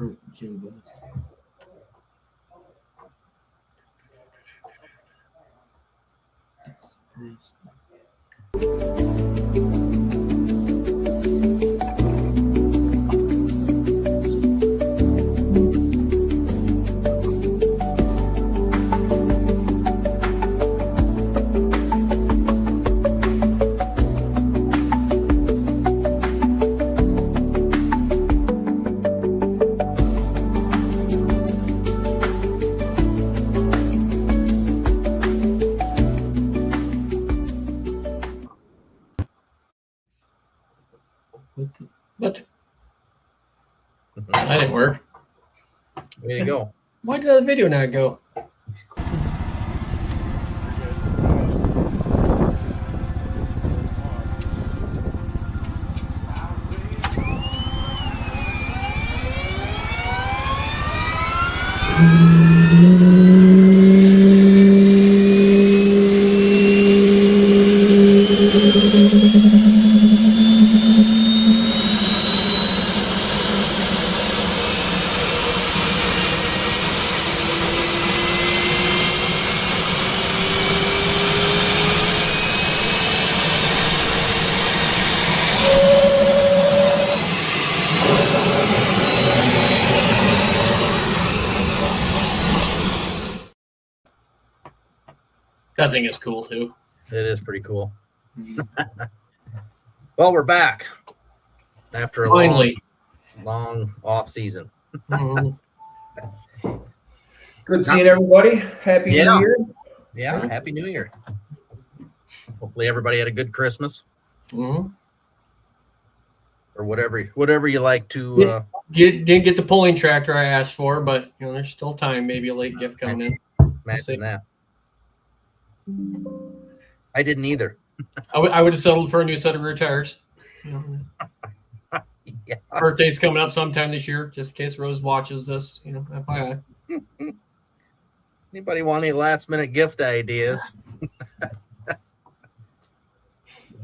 Jim Buzz. What? That didn't work. Way to go. Why did the video not go? That thing is cool too. It is pretty cool. Well, we're back after a Finally. long off season. Mhm. Good seeing everybody. Happy Yeah. New Year. Yeah, Happy New Year. Hopefully everybody had a good Christmas Mhm. or whatever you like to Didn't get the pulling tractor I asked for, but there's still time. Maybe a late gift coming in. imagine that. I didn't either. I would have settled for a new set of rear tires. Yeah. Birthday's coming up sometime this year, just in case Rose watches this. FYI. Anybody want any last minute gift ideas?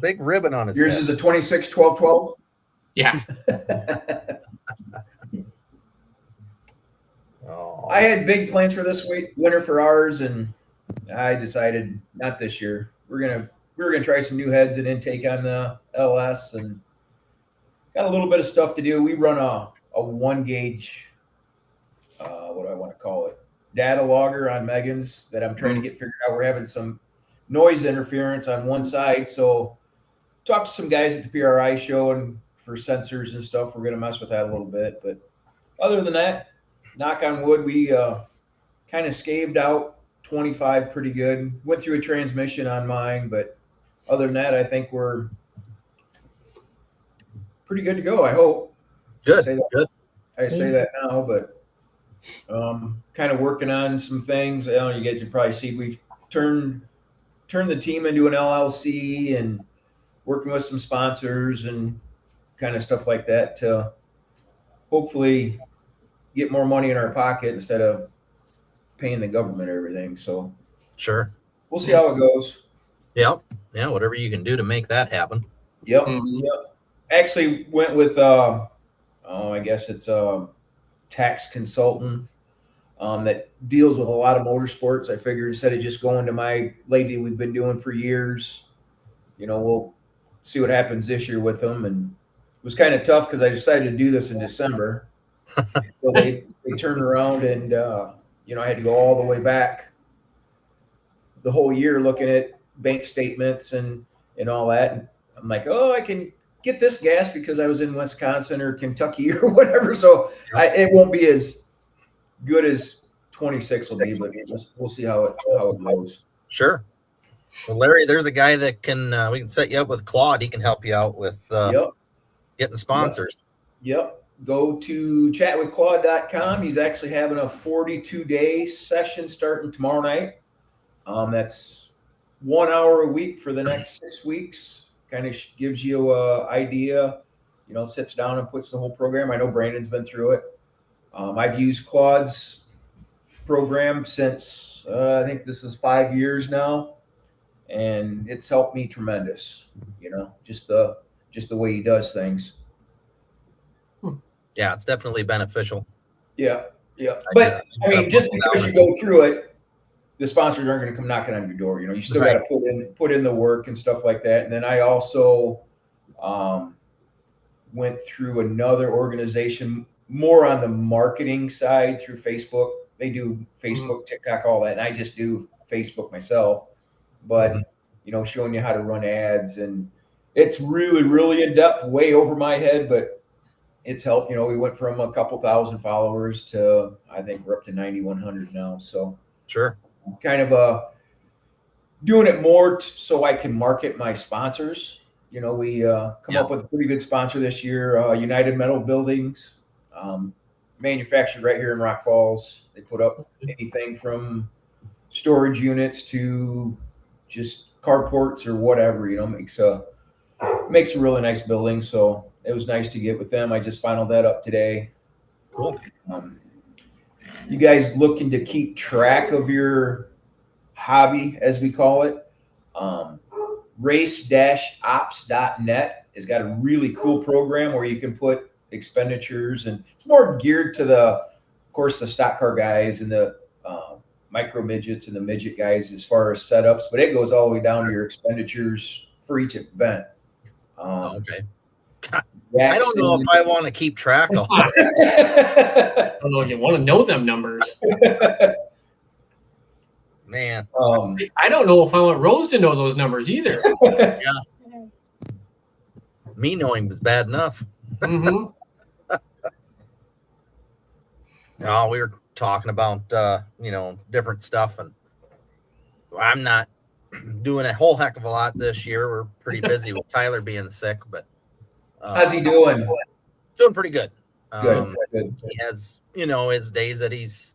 Big ribbon on his Yours head. is a 26-12-12. Yeah. Oh, I had big plans for this winter for ours, and I decided not this year. We were gonna try some new heads and intake on the LS, and got a little bit of stuff to do. We run a 1-gauge, what do I want to call it? Data logger on Megan's that I'm trying to get figured out. We're having some noise interference on one side, so talked to some guys at the PRI show and for sensors and stuff. We're gonna mess with that a little bit, but other than that, knock on wood, we kind of scaved out 25 pretty good. Went through a transmission on mine, but other than that, I think we're pretty good to go. I hope. good. Good. I say that now, but kind of working on some things. I don't know, you guys can probably see we've turned the team into an LLC and working with some sponsors and kind of stuff like that to hopefully get more money in our pocket instead of paying the government everything. So Sure. we'll see how it goes. Yep. Yeah, whatever you can do to make that happen. Yep. Mhm. Yep. Actually went with I guess it's a tax consultant that deals with a lot of motorsports. I figured instead of just going to my lady we've been doing for years, we'll see what happens this year with them. And it was kind of tough because I decided to do this in December. So they turned around and I had to go all the way back the whole year looking at bank statements and all that. And I'm like, oh, I can get this gas because I was in Wisconsin or Kentucky or whatever. So it won't be as good as 26 will be, but we'll see how it goes. Sure. Well, Larry, there's a guy that we can set you up with Claude. He can help you out with getting sponsors. Yep. Go to chatwithclaude.com. He's actually having a 42-day session starting tomorrow night. That's 1 hour a week for the next 6 weeks. Kind of gives you an idea, sits down and puts the whole program. I know Brandon's been through it. I've used Claude's program since I think this is 5 years now, and it's helped me tremendous. Just the way he does things. Yeah, it's definitely beneficial. Yeah. But I mean, just because you go through it, the sponsors aren't going to come knocking on your door. You know, you still got to put in the work and stuff like that. And then I also went through another organization more on the marketing side through Facebook. They do Facebook, TikTok, all that, and I just do Facebook myself. But you know, showing you how to run ads, and it's really, really in depth, way over my head, but it's helped. You know, we went from a couple thousand followers to I think we're up to 9,100 now. So sure. Kind of doing it more so I can market my sponsors. You know, we come up with a pretty good sponsor this year, United Metal Buildings, manufactured right here in Rock Falls. They put up anything from storage units to just carports or whatever. You know, makes a really nice building. So it was nice to get with them. I just finalized that up today. Cool. You guys looking to keep track of your hobby, as we call it, race-ops.net has got a really cool program where you can put expenditures, and it's more geared to of course, the stock car guys and the micro midgets and the midget guys as far as setups, but it goes all the way down to your expenditures for each event. Okay. I don't know if I want to keep track of I don't know if you want to know them numbers. Man. I don't know if I want Rose to know those numbers either. Yeah. Me knowing was bad enough. Mm-hmm. No, we were talking about you know, different stuff, and I'm not doing a whole heck of a lot this year. We're pretty busy with Tyler being sick, but how's he doing? Doing pretty good. Good. He has, you know, his days that he's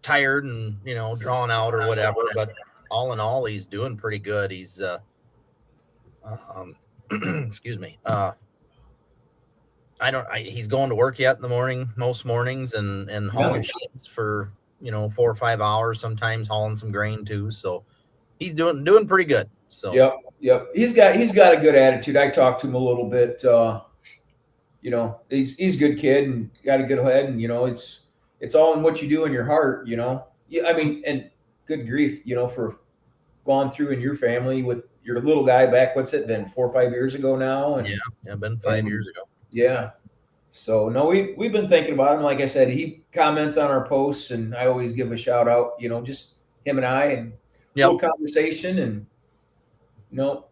tired and, you know, drawn out or whatever, but all in all, he's doing pretty good. He's excuse me. He's going to work yet in the morning, most mornings, and hauling sheets for, you know, 4 or 5 hours, sometimes hauling some grain too. So he's doing pretty good. So Yep. He's got a good attitude. I talked to him a little bit. You know, he's a good kid and got a good head, and you know, it's all in what you do in your heart. You know, I mean, and good grief, you know, for gone through in your family with your little guy back. What's it been, 4 or 5 years ago now? And yeah, been 5 years ago. Yeah. So no, we've been thinking about him. Like I said, he comments on our posts, and I always give a shout out. You know, just him and I, and little conversation, and you know,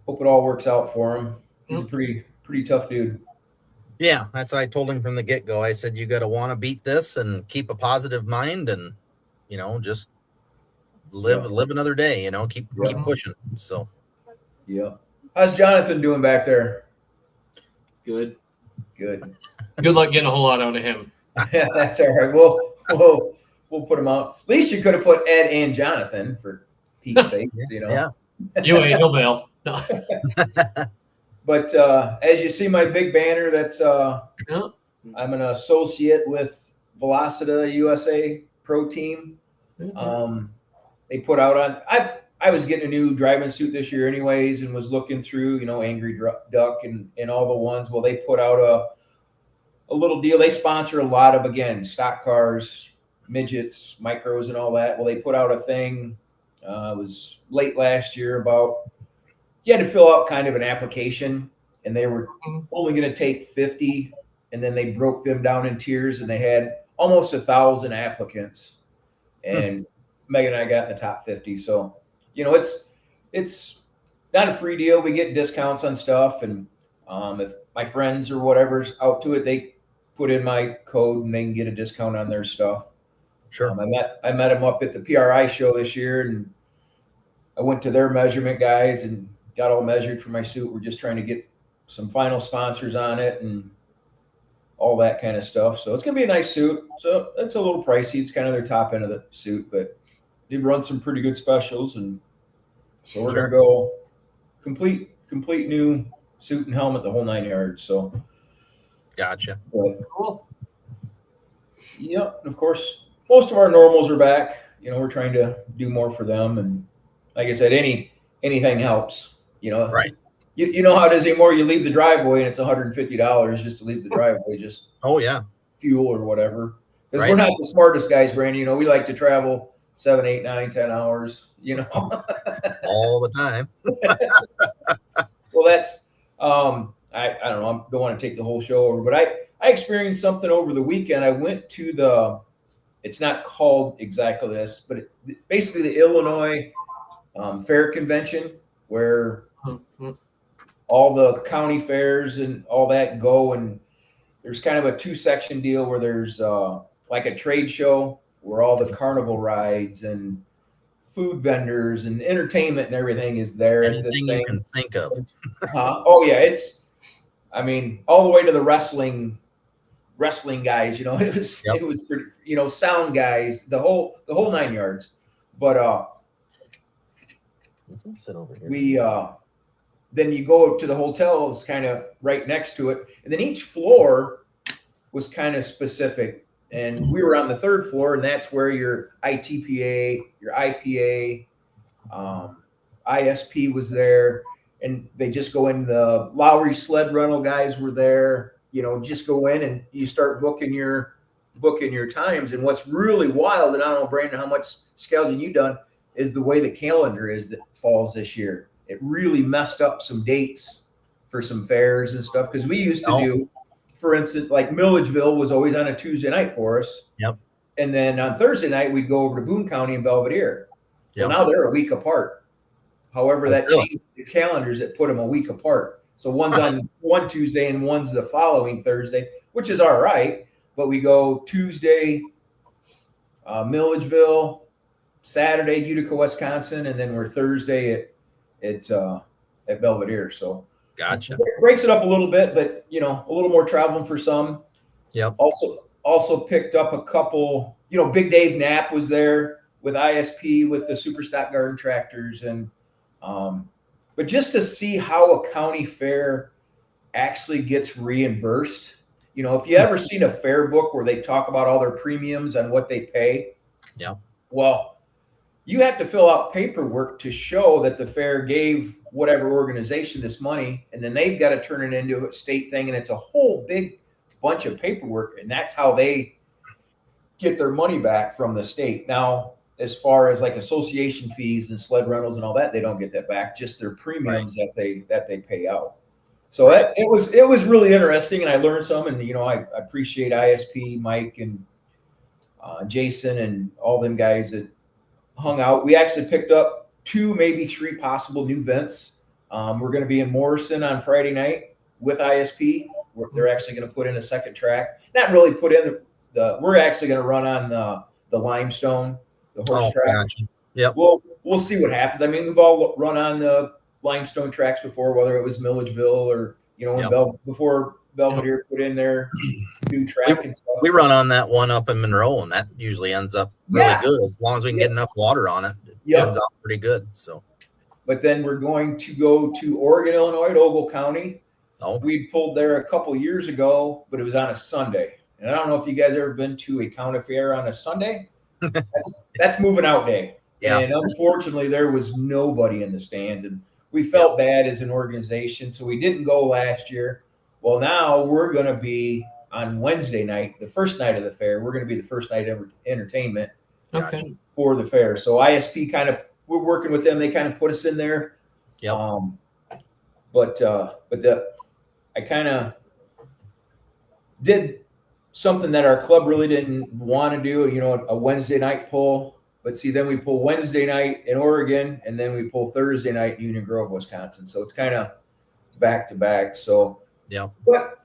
hope it all works out for him. He's a pretty tough dude. Yeah, that's what I told him from the get-go. I said, you got to want to beat this and keep a positive mind, and you know, just live another day. You know, keep pushing. So yeah. How's Jonathan doing back there? Good. Good luck getting a whole lot out of him. That's all right. We'll put him out. At least you could have put Ed and Jonathan, for Pete's sake. You know. Yeah. You ain't, he'll bail. No. But as you see my big banner, that's I'm an associate with Velocita USA Pro Team. They put out on I was getting a new driving suit this year anyways, and was looking through, you know, Angry Duck and all the ones. Well, they put out a little deal. They sponsor a lot of, again, stock cars, midgets, micros, and all that. Well, they put out a thing. It was late last year about you had to fill out kind of an application, and they were only going to take 50, and then they broke them down in tiers, and they had almost 1,000 applicants, and Megan and I got in the top 50. So, you know, it's not a free deal. We get discounts on stuff, and if my friends or whatever's out to it, they put in my code and they can get a discount on their stuff. Sure. I met them up at the PRI show this year, and I went to their measurement guys and got all measured for my suit. We're just trying to get some final sponsors on it and all that kind of stuff. So it's going to be a nice suit. So it's a little pricey. It's kind of their top end of the suit, but they've run some pretty good specials. And so we're going to go complete new suit and helmet, the whole 9 yards. So gotcha. Cool. Yeah. And of course, most of our normals are back. You know, we're trying to do more for them. And like I said, anything helps, you know. Right. you know how it is anymore. You leave the driveway and it's $150 just to leave the driveway, just Oh yeah. fuel or whatever. Because Right. we're not the smartest guys, Brandon. You know, we like to travel 7, 8, 9, 10 hours. You know, All the time. well, that's I don't know. I don't want to take the whole show over, but I experienced something over the weekend. I went to the. It's not called exactly this, but basically the Illinois Fair Convention, where all the county fairs and all that go, and there's kind of a 2-section deal where there's like a trade show where all the carnival rides and food vendors and entertainment and everything is there at this Anything thing. you can think of. Oh yeah, I mean, all the way to the wrestling guys, you know, it was pretty, you know, sound guys, the whole 9 yards. But You can sit over here. we then you go to the hotel, it's kind of right next to it, and then each floor was kind of specific. And we were on the 3rd floor, and that's where your ITPA, your IPA, ISP was there, and they just go in. The Lowry sled rental guys were there. You know, just go in and you start booking your times. And what's really wild, and I don't know, Brandon, how much scouting you done, is the way the calendar is that falls this year. It really messed up some dates for some fairs and stuff, because we used to do, for instance, like Milledgeville was always on a Tuesday night for us. Yep. And then on Thursday night, we'd go over to Boone County and Belvedere. Yep. Well, now they're a week apart. However, that Really? changed the calendars that put them a week apart. So one's on one Tuesday and one's the following Thursday, which is all right. But we go Tuesday, Milledgeville, Saturday, Utica, Wisconsin, and then we're Thursday at Belvedere. So Gotcha. it breaks it up a little bit, but you know, a little more traveling for some. Yep. Also picked up a couple, you know, Big Dave Knapp was there with ISP with the Super Stock Garden tractors, and but just to see how a county fair actually gets reimbursed. You know, if you ever seen a fair book where they talk about all their premiums and what they pay. Yeah. Well, you have to fill out paperwork to show that the fair gave whatever organization this money, and then they've got to turn it into a state thing, and it's a whole big bunch of paperwork, and that's how they get their money back from the state. Now, as far as like association fees and sled rentals and all that, they don't get that back, just their premiums that they pay out. So it was really interesting, and I learned some, and you know, I appreciate ISP, Mike, and Jason, and all them guys that hung out. We actually picked up 2, maybe 3 possible new events. We're going to be in Morrison on Friday night with ISP. They're actually going to put in a second track. Not really put in we're actually going to run on the limestone, the horse track. Gotcha. Yep. We'll see what happens. I mean, we've all run on the limestone tracks before, whether it was Milledgeville or, you know, before Belvedere put in their new track and stuff. We run on that one up in Monroe, and that usually ends up really good as long as we can get enough water on it. It turns out pretty good. So, but then we're going to go to Oregon, Illinois, to Ogle County. Oh. We pulled there a couple years ago, but it was on a Sunday. And I don't know if you guys ever been to a county fair on a Sunday. That's moving out day. Yeah. And unfortunately, there was nobody in the stands, and we felt bad as an organization, so we didn't go last year. Well, now we're going to be on Wednesday night, the first night of the fair. We're going to be the first night of entertainment for the fair. So ISP we're working with them. They kind of put us in there. Yep. I kind of did something that our club really didn't want to do, you know, a Wednesday night pull. But see, then we pull Wednesday night in Oregon, and then we pull Thursday night in Union Grove, Wisconsin. So it's kind of back to back. So, but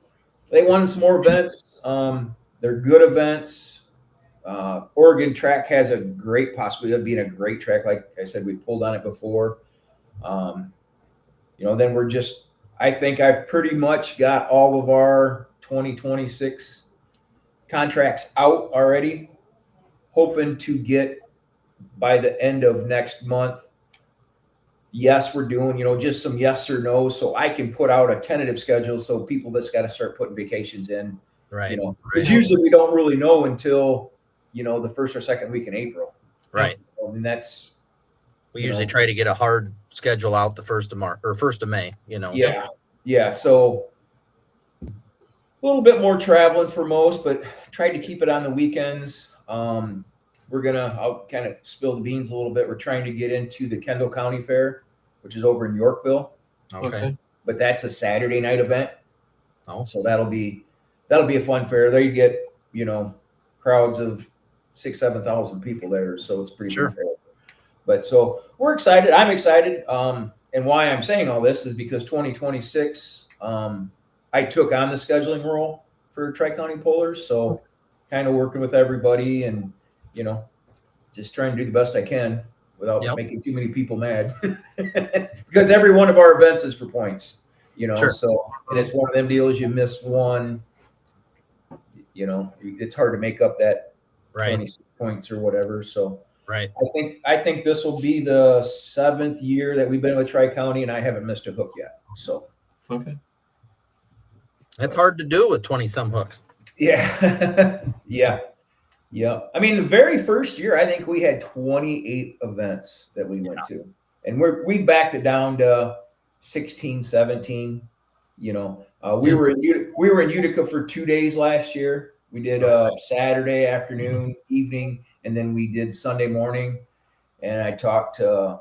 they wanted some more events. They're good events. Oregon track has a great possibility of being a great track. Like I said, we pulled on it before. You know, then I think I've pretty much got all of our 2026 contracts out already, hoping to get by the end of next month. Yes, we're doing, you know, just some yes or no, so I can put out a tentative schedule so people that's got to start putting vacations in. Right. You know, because usually we don't really know until, you know, the first or second week in April. Right. I mean, that's. We usually try to get a hard schedule out the 1st of March or 1st of May, you know. Yeah. Yeah. So a little bit more traveling for most, but tried to keep it on the weekends. I'll kind of spill the beans a little bit. We're trying to get into the Kendall County Fair, which is over in Yorkville, Okay. but that's a Saturday night event. Oh. So that'll be a fun fair. There you get, crowds of 6,000-7,000 people there. So it's pretty Sure. good fair. But so we're excited. I'm excited. And why I'm saying all this is because 2026, I took on the scheduling role for Tri-County Polars. So kind of working with everybody and, just trying to do the best I can without making too many people mad. Because every one of our events is for points, Sure. So, and it's one of them deals, you miss one, it's hard to make up that Right. 20 points or whatever. So Right. I think this will be the 7th year that we've been with Tri-County and I haven't missed a hook yet. So, Okay. It's hard to do with 20 some hooks. yeah. Yeah. I mean, the very first year, I think we had 28 events that we went to, and we backed it down to 16, 17. We were in Utica for 2 days last year. We did Saturday afternoon, evening, and then we did Sunday morning. And I talked to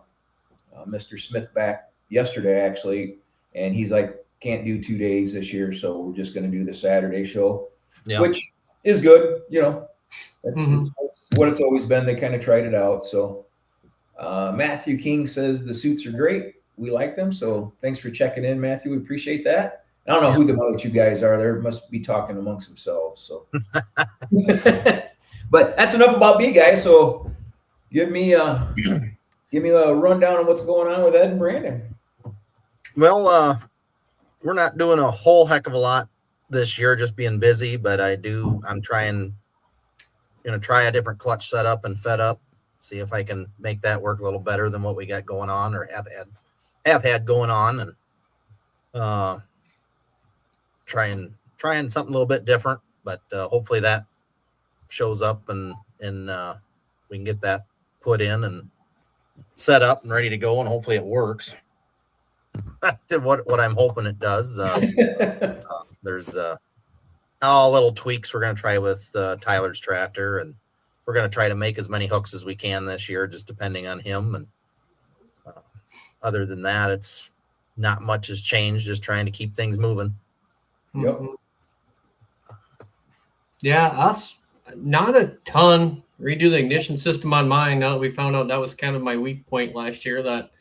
Mr. Smith back yesterday, actually, and he's like, can't do 2 days this year, so we're just going to do the Saturday show, which is good. It's what it's always been. They kind of tried it out. So Matthew King says the suits are great. We like them. So thanks for checking in, Matthew. We appreciate that. I don't know who the other two guys are. They must be talking amongst themselves. So, but that's enough about me, guys. So give me a rundown on what's going on with Ed and Brandon. Well, we're not doing a whole heck of a lot this year, just being busy, but I'm trying, try a different clutch setup and fed up, see if I can make that work a little better than what we got going on or have had going on, and trying something a little bit different, but hopefully that shows up and we can get that put in and set up and ready to go, and hopefully it works. what I'm hoping it does. There's all little tweaks we're going to try with Tyler's tractor, and we're going to try to make as many hooks as we can this year, just depending on him. And other than that, it's not much has changed, just trying to keep things moving. Yep. Yeah, us, not a ton. Redo the ignition system on mine now that we found out that was kind of my weak point last year that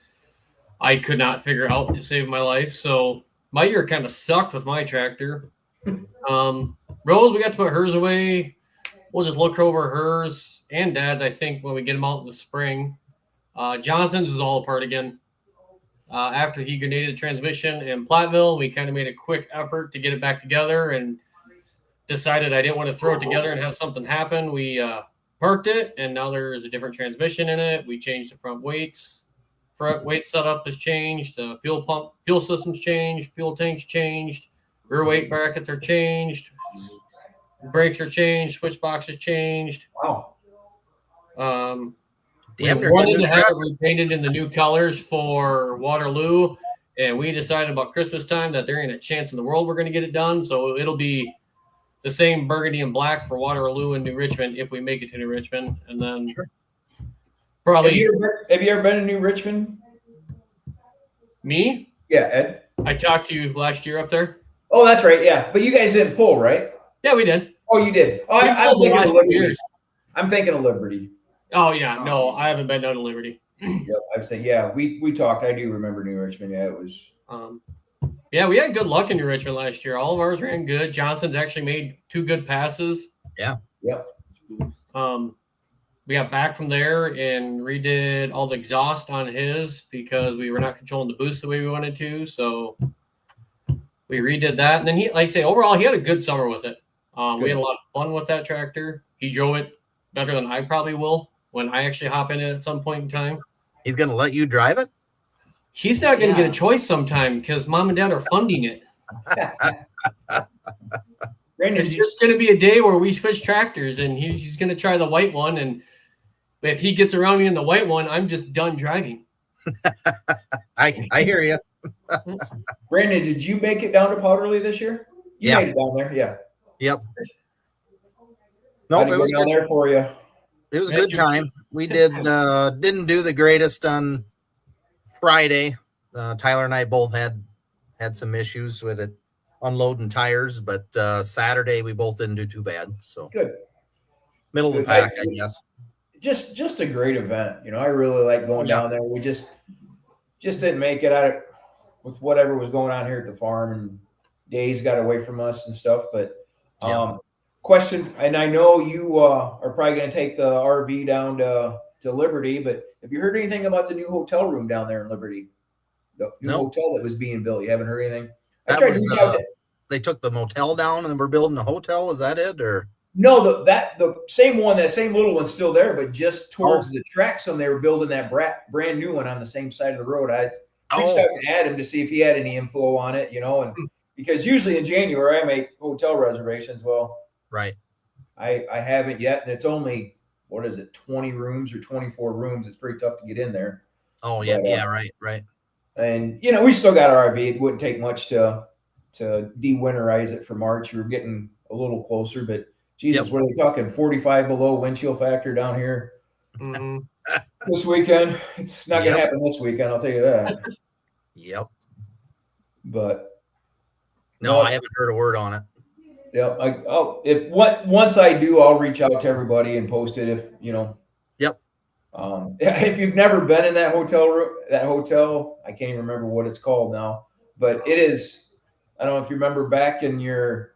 I could not figure out to save my life. So my year kind of sucked with my tractor. Rose, we got to put hers away. We'll just look over hers and Dad's, I think, when we get them out in the spring. Jonathan's is all apart again. After he grenaded the transmission in Platteville, we kind of made a quick effort to get it back together and decided I didn't want to throw it together and have something happen. We parked it, and now there's a different transmission in it. We changed the front weights. Front weight setup has changed. The fuel system's changed. Fuel tanks changed. Rear weight brackets are changed. Brakes are changed. Switch boxes changed. Wow. We wanted to have it repainted in the new colors for Waterloo, and we decided about Christmas time that there ain't a chance in the world we're going to get it done. So it'll be the same burgundy and black for Waterloo and New Richmond if we make it to New Richmond, and then probably. Have you ever been to New Richmond? Me? Yeah, Ed. I talked to you last year up there. Oh, that's right. Yeah, but you guys didn't pull, right? Yeah, we did. Oh, you did. Oh, I'm thinking of Liberty. I'm thinking of Liberty. Oh yeah, no, I haven't been down to Liberty. Yep, I'd say yeah. We talked. I do remember New Richmond. Yeah, it was. Yeah, we had good luck in New Richmond last year. All of ours ran good. Jonathan's actually made 2 good passes. Yeah. Yep. We got back from there and redid all the exhaust on his because we were not controlling the boost the way we wanted to. So we redid that. And then he, like I say, overall, he had a good summer with it. We had a lot of fun with that tractor. He drove it better than I probably will when I actually hop in it at some point in time. He's going to let you drive it? He's not going to get a choice sometime because Mom and Dad are funding it. Brandon, It's just going to be a day where we switch tractors, and he's going to try the white one. And if he gets around me in the white one, I'm just done driving. I hear you. Brandon, did you make it down to Powderly this year? You Yeah. made it down there, yeah. Yep. How'd Nope, it it go was down good. there for you? It was a Thank good you. time. We didn't do the greatest on Friday. Tyler and I both had some issues with it unloading tires, but Saturday we both didn't do too bad. So Good. middle of the Good. pack, I guess. Just a great event. I really like going Yeah. down there. We just didn't make it out with whatever was going on here at the farm, and days got away from us and stuff. But Yeah. question, and I know you are probably going to take the RV down to Liberty, but have you heard anything about the new hotel room down there in Liberty? The new No. hotel that was being built. You haven't heard anything? I That tried was to reach out to- they took the motel down and we're building a hotel. Is that it? Or No, the same one, that same little one's still there, but just towards the tracks, they were building that brand new one on the same side of the road. I reached out to Adam to see if he had any info on it, and because usually in January I make hotel reservations. Well, right. I haven't yet, and it's only 20 rooms or 24 rooms. It's pretty tough to get in there. Oh yeah, But, yeah, right. And we still got our RV. It wouldn't take much to de-winterize it for March. We're getting a little closer, but Jesus, Yep. what are we talking? 45 below wind chill factor down here Mhm. this weekend. It's not going to Yep. happen this weekend, I'll tell you that. Yep. But No, I haven't heard a word on it. yeah, once I do, I'll reach out to everybody and post it. If Yep. If you've never been in that hotel, I can't even remember what it's called now, but it is. I don't know if you remember back in your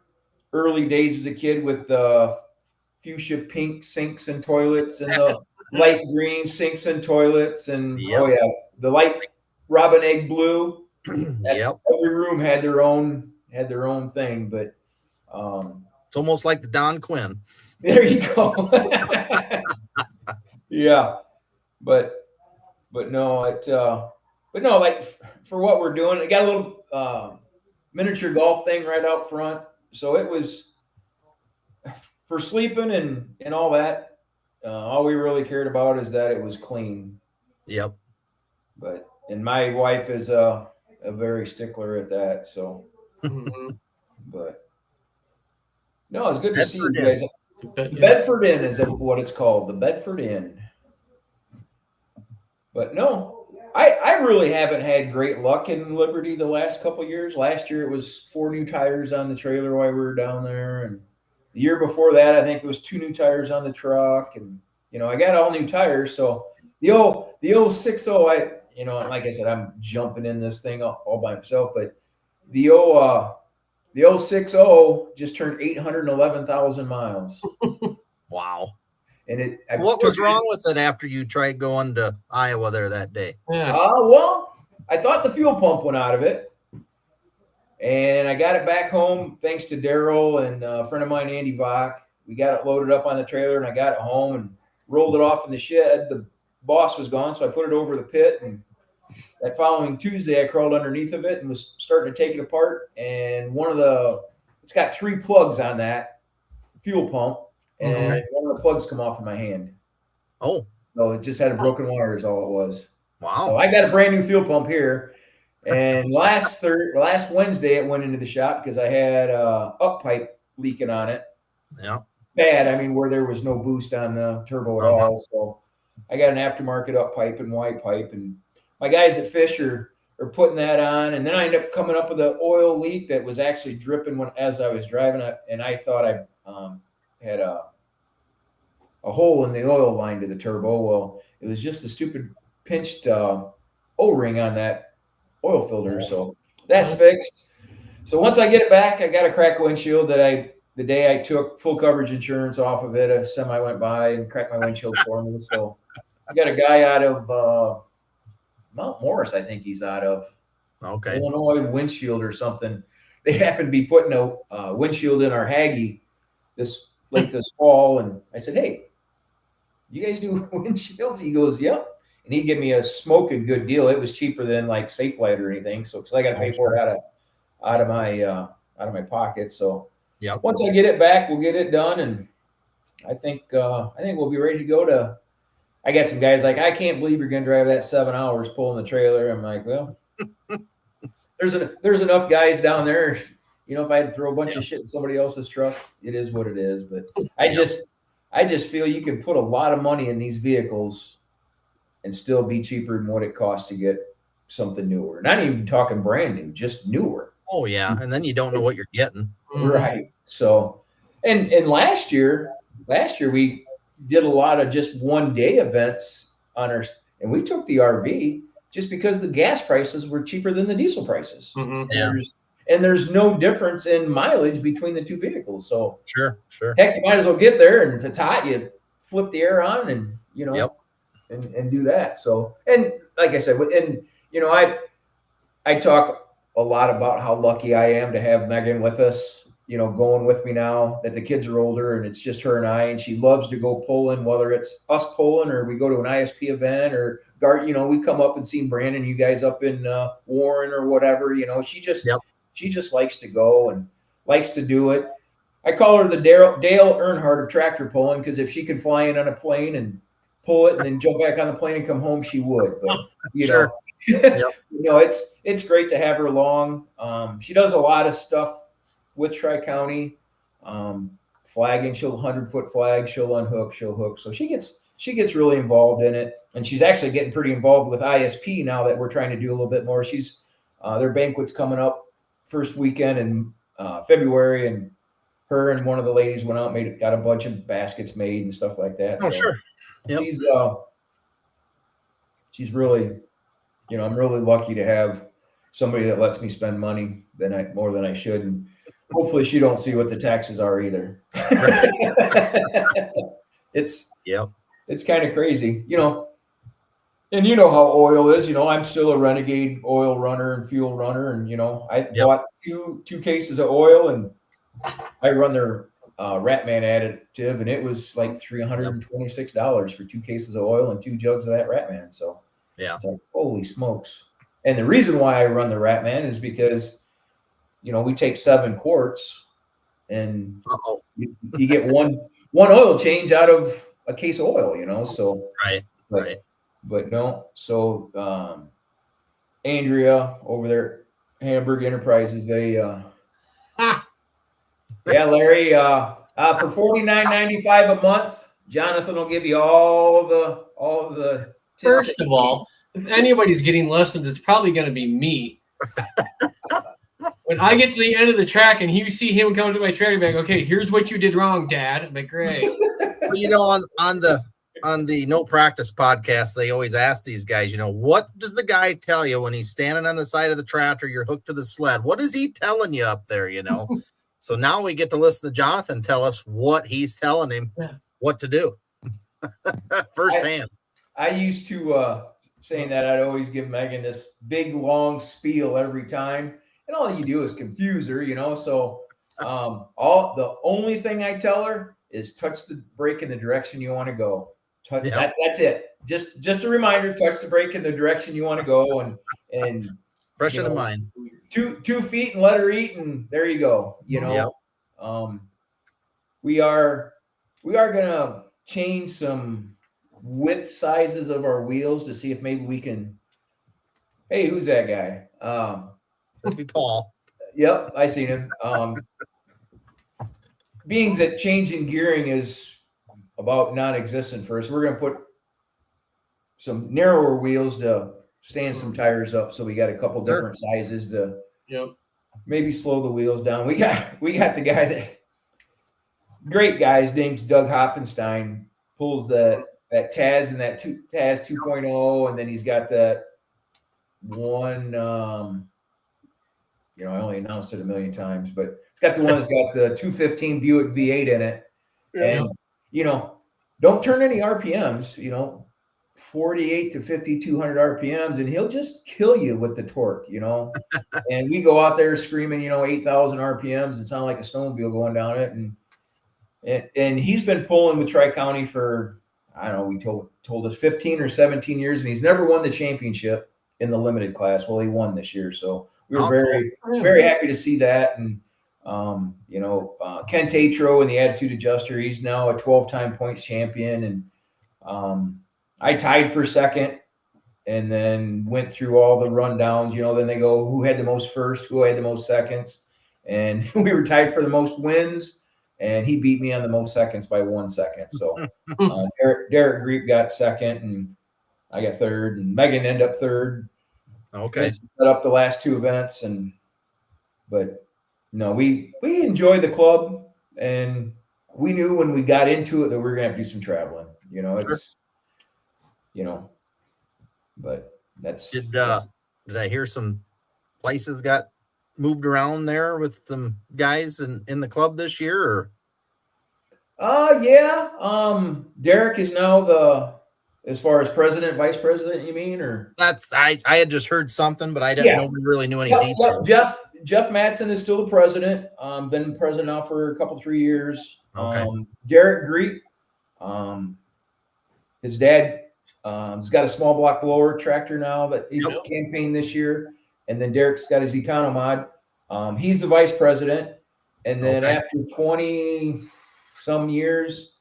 early days as a kid with the fuchsia pink sinks and toilets and the light green sinks and toilets and Yep. the light robin egg blue. Yep. Every room had their own thing, but It's almost like the Don Quinn. there you go. Yeah, but no, like for what we're doing, it got a little miniature golf thing right out front, so it was for sleeping and all that. All we really cared about is that it was clean. Yep. And my wife is a very stickler at that, so. Mhm. But no, it's good to see you Bedford guys. But, The yeah. Bedford Inn is what it's called, the Bedford Inn. But no, I really haven't had great luck in Liberty the last couple of years. Last year it was 4 new tires on the trailer while we were down there, and the year before that I think it was 2 new tires on the truck, and I got all new tires. So the old 60, like I said, I'm jumping in this thing all by myself, but the old 60 just turned 811,000 miles. Wow. And What was wrong with it after you tried going to Iowa there that day? Yeah. Well, I thought the fuel pump went out of it, and I got it back home thanks to Daryl and a friend of mine, Andy Vach. We got it loaded up on the trailer, and I got it home and rolled it off in the shed. The boss was gone, so I put it over the pit, and that following Tuesday, I crawled underneath of it and was starting to take it apart. And it's got 3 plugs on that fuel pump, and one of the plugs come off in my hand. Oh, So it just had a broken wire is all it was. wow. So I got a brand new fuel pump here. And last Wednesday, it went into the shop because I had up pipe leaking on it. Yeah. Bad. I mean, where there was no boost on the turbo at all. So I got an aftermarket up pipe and Y pipe, and my guys at Fish are putting that on, and then I ended up coming up with an oil leak that was actually dripping as I was driving it, and I thought I had a hole in the oil line to the turbo. Well, it was just a stupid pinched O-ring on that oil filter, so that's fixed. So once I get it back, I got a cracked windshield that the day I took full coverage insurance off of it, a semi went by and cracked my windshield for me. So I got a guy out of Mount Morris, I think he's out of. Okay. Illinois windshield or something. They happened to be putting a windshield in our Haggy this fall, and I said, "Hey, you guys do windshields?" He goes, "Yep." And he gave me a smoking good deal. It was cheaper than like Safelite or anything, so because I got to pay for it out of my pocket. So yeah, once I get it back, we'll get it done, and I think we'll be ready to go to. I got some guys like, I can't believe you're going to drive that 7 hours pulling the trailer. I'm like, well, there's enough guys down there. You know, if I had to throw a bunch of shit in somebody else's truck, it is what it is. But I just feel you can put a lot of money in these vehicles and still be cheaper than what it costs to get something newer. Not even talking brand new, just newer. Oh yeah, and then you don't know what you're getting. Right. So, and last year we did a lot of just 1-day events on our, and we took the RV just because the gas prices were cheaper than the diesel prices. Mhm. Yeah. And there's no difference in mileage between the two vehicles. So Sure. heck, you might as well get there, and if it's hot, you flip the air on and, you know, Yep. and do that. So, and like I said, and, you know, I talk a lot about how lucky I am to have Megan with us, you know, going with me now that the kids are older and it's just her and I, and she loves to go pulling, whether it's us pulling or we go to an ISP event or you know, we come up and see Brandon, you guys up in Warren or whatever, you know, she just likes to go and likes to do it. I call her the Dale Earnhardt of tractor pulling, because if she could fly in on a plane and pull it and then jump back on the plane and come home, she would. But you know, you know, it's great to have her along. She does a lot of stuff with Tri-County, flagging. She'll 100-foot flag. She'll unhook. She'll hook. So she gets really involved in it, and she's actually getting pretty involved with ISP now that we're trying to do a little bit more. She's their banquet's coming up first weekend in February, and her and one of the ladies went out, got a bunch of baskets made and stuff like that. Oh, so sure. Yep. She's really, you know, I'm really lucky to have somebody that lets me spend money more than I should. And hopefully she don't see what the taxes are either. It's kind of crazy, you know, and you know how oil is, you know, I'm still a renegade oil runner and fuel runner. And, you know, I bought two cases of oil, and I run their Ratman additive, and it was like $326 for 2 cases of oil and 2 jugs of that Ratman. So it's like, holy smokes. And the reason why I run the Ratman is because, you know, we take 7 quarts and you get one oil change out of a case of oil, you know? So, but no. So, Andrea over there, Hamburg Enterprises, they, yeah, Larry, for $49.95 a month, Jonathan will give you all the tips. First of all, if anybody's getting lessons, it's probably going to be me. When I get to the end of the track and you see him come to my trailer bag, okay, here's what you did wrong, Dad. I'm like, great. Well, you know, on the No Practice podcast, they always ask these guys, you know, what does the guy tell you when he's standing on the side of the tractor, you're hooked to the sled? What is he telling you up there, you know? So now we get to listen to Jonathan tell us what he's telling him what to do firsthand. I used to saying that I'd always give Megan this big long spiel every time, and all you do is confuse her, you know. So the only thing I tell her is touch the brake in the direction you want to go. That's it. Just a reminder: touch the brake in the direction you want to go, and fresh in the mind. 2 feet and let her eat, and there you go. You know, we are gonna change some width sizes of our wheels to see if maybe we can. Hey, who's that guy? That'd be Paul. Yep, I seen him. Being that changing gearing is about non-existent for us, we're gonna put some narrower wheels to stand some tires up, so we got a couple different sizes to maybe slow the wheels down. We got the guy that great guy. His name's Doug Hoffenstein. Pulls that Taz and that Taz 2.0, and then he's got that one. You know, I only announced it a million times, but it's got the one that's got the 215 Buick V8 in it, and you know, don't turn any RPMs. You know. 48 to 5,200 RPMs, and he'll just kill you with the torque, you know. And we go out there screaming, you know, 8,000 RPMs and sound like a snowmobile going down it. And he's been pulling with Tri-County for, I don't know, we told us 15 or 17 years, and he's never won the championship in the limited class. Well, he won this year, so we were very happy to see that. And you know, Ken Tatro in the Attitude Adjuster, he's now a 12-time points champion, and I tied for second and then went through all the rundowns. Then they go, who had the most first, who had the most seconds. And we were tied for the most wins. And he beat me on the most seconds by 1 second. So Derek Greep got second and I got third. And Megan ended up third. Okay. Set up the last 2 events. But no, we enjoyed the club. And we knew when we got into it that we were going to have to do some traveling. But that's Did I hear some places got moved around there with some guys in the club this year? Or yeah. Derek is now as far as president, vice president, you mean? Or that's I had just heard something, but I didn't nobody really knew any details. Jeff Matson is still the president. Been president now for a couple 3 years. Okay. Derek Greep, his dad, he's got a small block blower tractor now that he campaigned this year. And then Derek's got his Economod. He's the vice president. And then after 20 some years,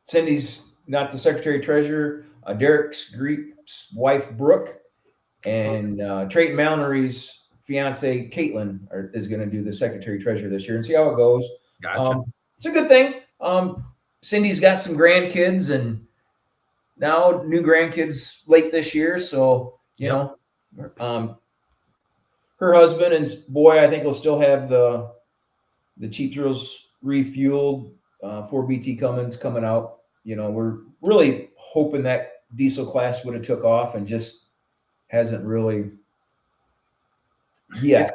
Cindy's not the secretary treasurer. Derek's Greep's wife, Brooke, and Trayton Mallory's fiance, Caitlin, is going to do the secretary treasurer this year and see how it goes. Gotcha. It's a good thing. Cindy's got some grandkids and now new grandkids late this year. So, her husband and boy, I think will still have the Cheap Thrills refueled 4BT Cummins coming out. We're really hoping that diesel class would have took off and just hasn't really yet.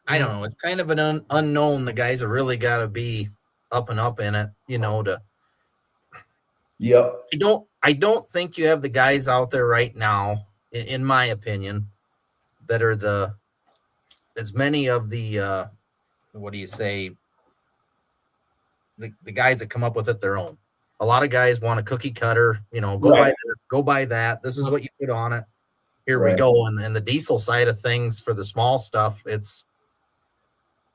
I don't know. It's kind of an unknown. The guys have really got to be up and up in it, to. Yep. I don't think you have the guys out there right now, in my opinion, that are as many of the what do you say? The guys that come up with it their own. A lot of guys want a cookie cutter, go buy that. This is what you put on it. Here we go. And the diesel side of things for the small stuff, it's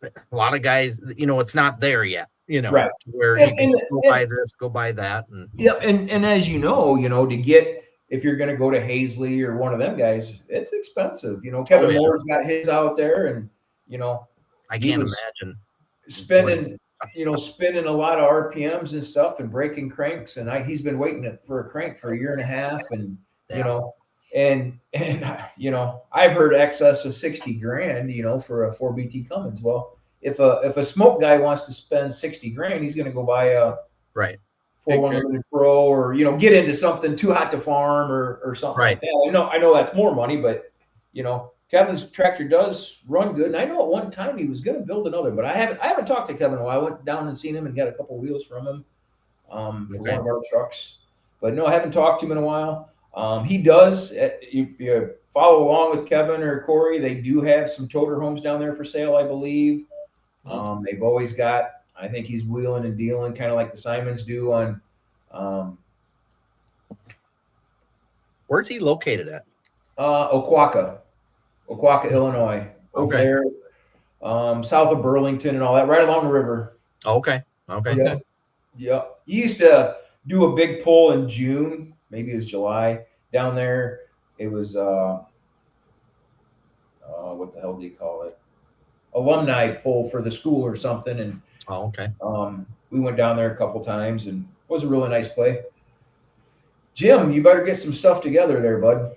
a lot of guys, it's not there yet, where you can go buy this, go buy that. And and as to get, if you're going to go to Hazley or one of them guys, it's expensive. Kevin Moore's got his out there and, I can't imagine spending a lot of RPMs and stuff and breaking cranks. And he's been waiting for a crank for a year and a half. And, I've heard excess of 60 grand, for a 4BT Cummins. Well, if a smoke guy wants to spend 60 grand, he's going to go buy a 411 Pro or, get into something too hot to farm or something like that. I know that's more money, but, Kevin's tractor does run good. And I know at one time he was going to build another, but I haven't talked to Kevin in a while. I went down and seen him and got a couple wheels from him for one of our trucks. But no, I haven't talked to him in a while. He does, if you follow along with Kevin or Corey, they do have some toter homes down there for sale, I believe. They've always got, I think he's wheeling and dealing kind of like the Simons do on. Where's he located at? Oquawka, Illinois. Over there, south of Burlington and all that, right along the river. Okay. Yeah. He used to do a big pull in June, maybe it was July, down there. It was what the hell do you call it? Alumni pull for the school or something. And we went down there a couple times and it was a really nice play. Jim, you better get some stuff together there, bud.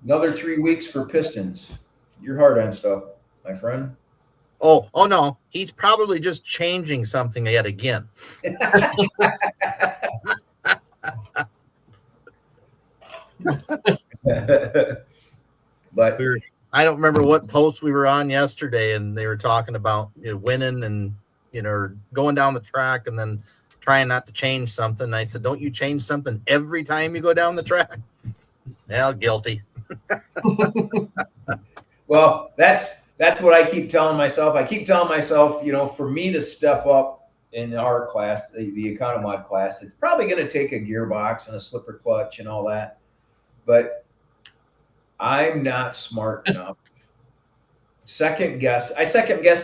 Another 3 weeks for Pistons. You're hard on stuff, my friend. Oh no. He's probably just changing something yet again. But I don't remember what post we were on yesterday, and they were talking about winning and going down the track and then trying not to change something. And I said, don't you change something every time you go down the track? Well, guilty. Well, that's what I keep telling myself. I keep telling myself, for me to step up in our class, the Economod class, it's probably going to take a gearbox and a slipper clutch and all that. But I'm not smart enough. I second guess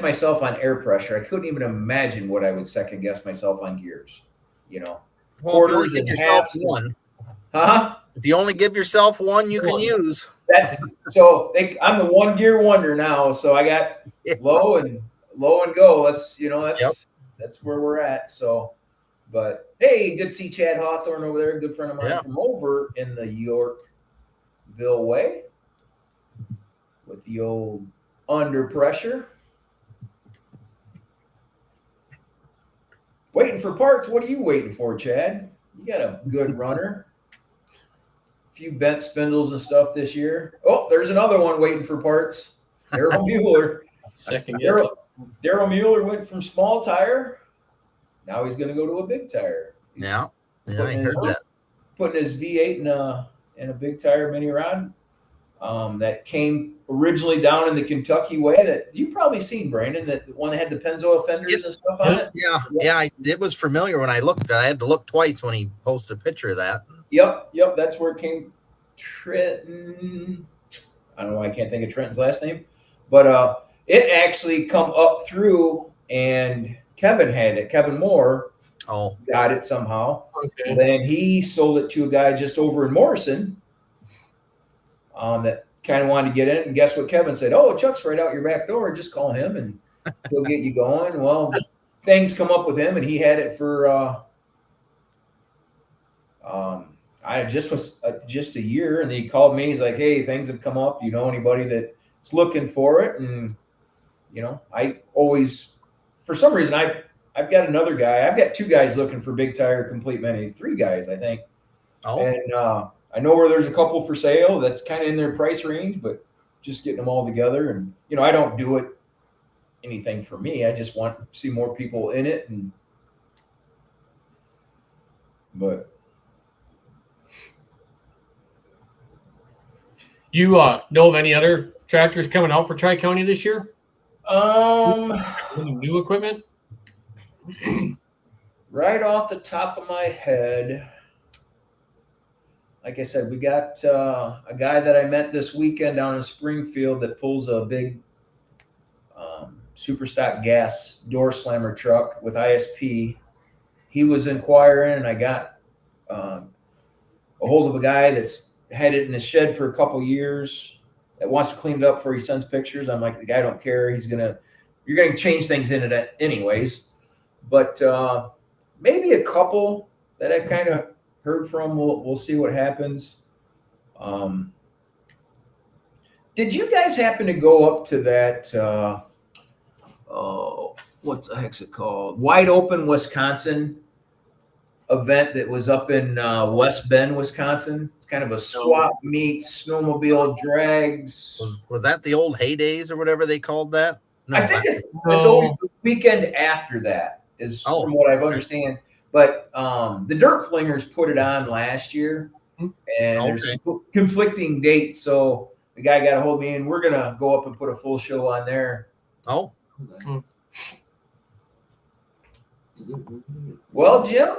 myself on air pressure. I couldn't even imagine what I would second guess myself on gears, Well, if you only quarters give and yourself halves. one, Huh? if you only give yourself one, you can One. use. That's so I'm the one gear wonder now. So I got low and go. That's where we're at. So, but hey, good to see Chad Hawthorne over there, a good friend of mine Yeah. from over in the Yorkville way with the old Under Pressure. Waiting for parts. What are you waiting for, Chad? You got a good runner. A few bent spindles and stuff this year. Oh, there's another one waiting for parts. Daryl Mueller. Second guess. Daryl Mueller went from small tire. Now he's going to go to a big tire. Yeah. Yeah, I heard that. Putting his V8 in a big tire mini rod that came originally down in the Kentucky way that you probably seen, Brandon, that the one that had the Pennzoil fenders and stuff on it. Yeah. It was familiar when I looked. I had to look twice when he posted a picture of that. Yep. That's where it came. Trenton. I don't know. I can't think of Trenton's last name, but it actually come up through, and Kevin had it. Kevin Moore got it somehow. Okay. Then he sold it to a guy just over in Morrison that kind of wanted to get in it. And guess what Kevin said? Oh, Chuck's right out your back door. Just call him and he'll get you going. Well, things come up with him, and he had it for I just was just a year, and then he called me. He's like, "Hey, things have come up. You know anybody that's looking for it?" And I always, for some reason, I've got another guy. I've got two guys looking for big tire complete mini. Three guys, I think. Oh, And I know where there's a couple for sale that's kind of in their price range, but just getting them all together. And I don't do it anything for me. I just want to see more people in it. But You know of any other tractors coming out for Tri-County this year? Any new equipment? Right off the top of my head, like I said, we got a guy that I met this weekend down in Springfield that pulls a big super stock gas door slammer truck with ISP. He was inquiring, and I got a hold of a guy that's had it in his shed for a couple years that wants to clean it up before he sends pictures. I'm like, the guy don't care. You're going to change things in it anyways. But maybe a couple that I've kind of heard from. We'll see what happens. Did you guys happen to go up to that? What the heck's it called? Wide Open Wisconsin event that was up in West Bend, Wisconsin. It's kind of a swap meets snowmobile drags. was that the old heydays or whatever they called that? No, I think it's always the weekend after that is from what I've understand. But the Dirt Flingers put it on last year, and there's conflicting dates. So the guy got a hold of me, and we're gonna go up and put a full show on there. Oh, well, Jim,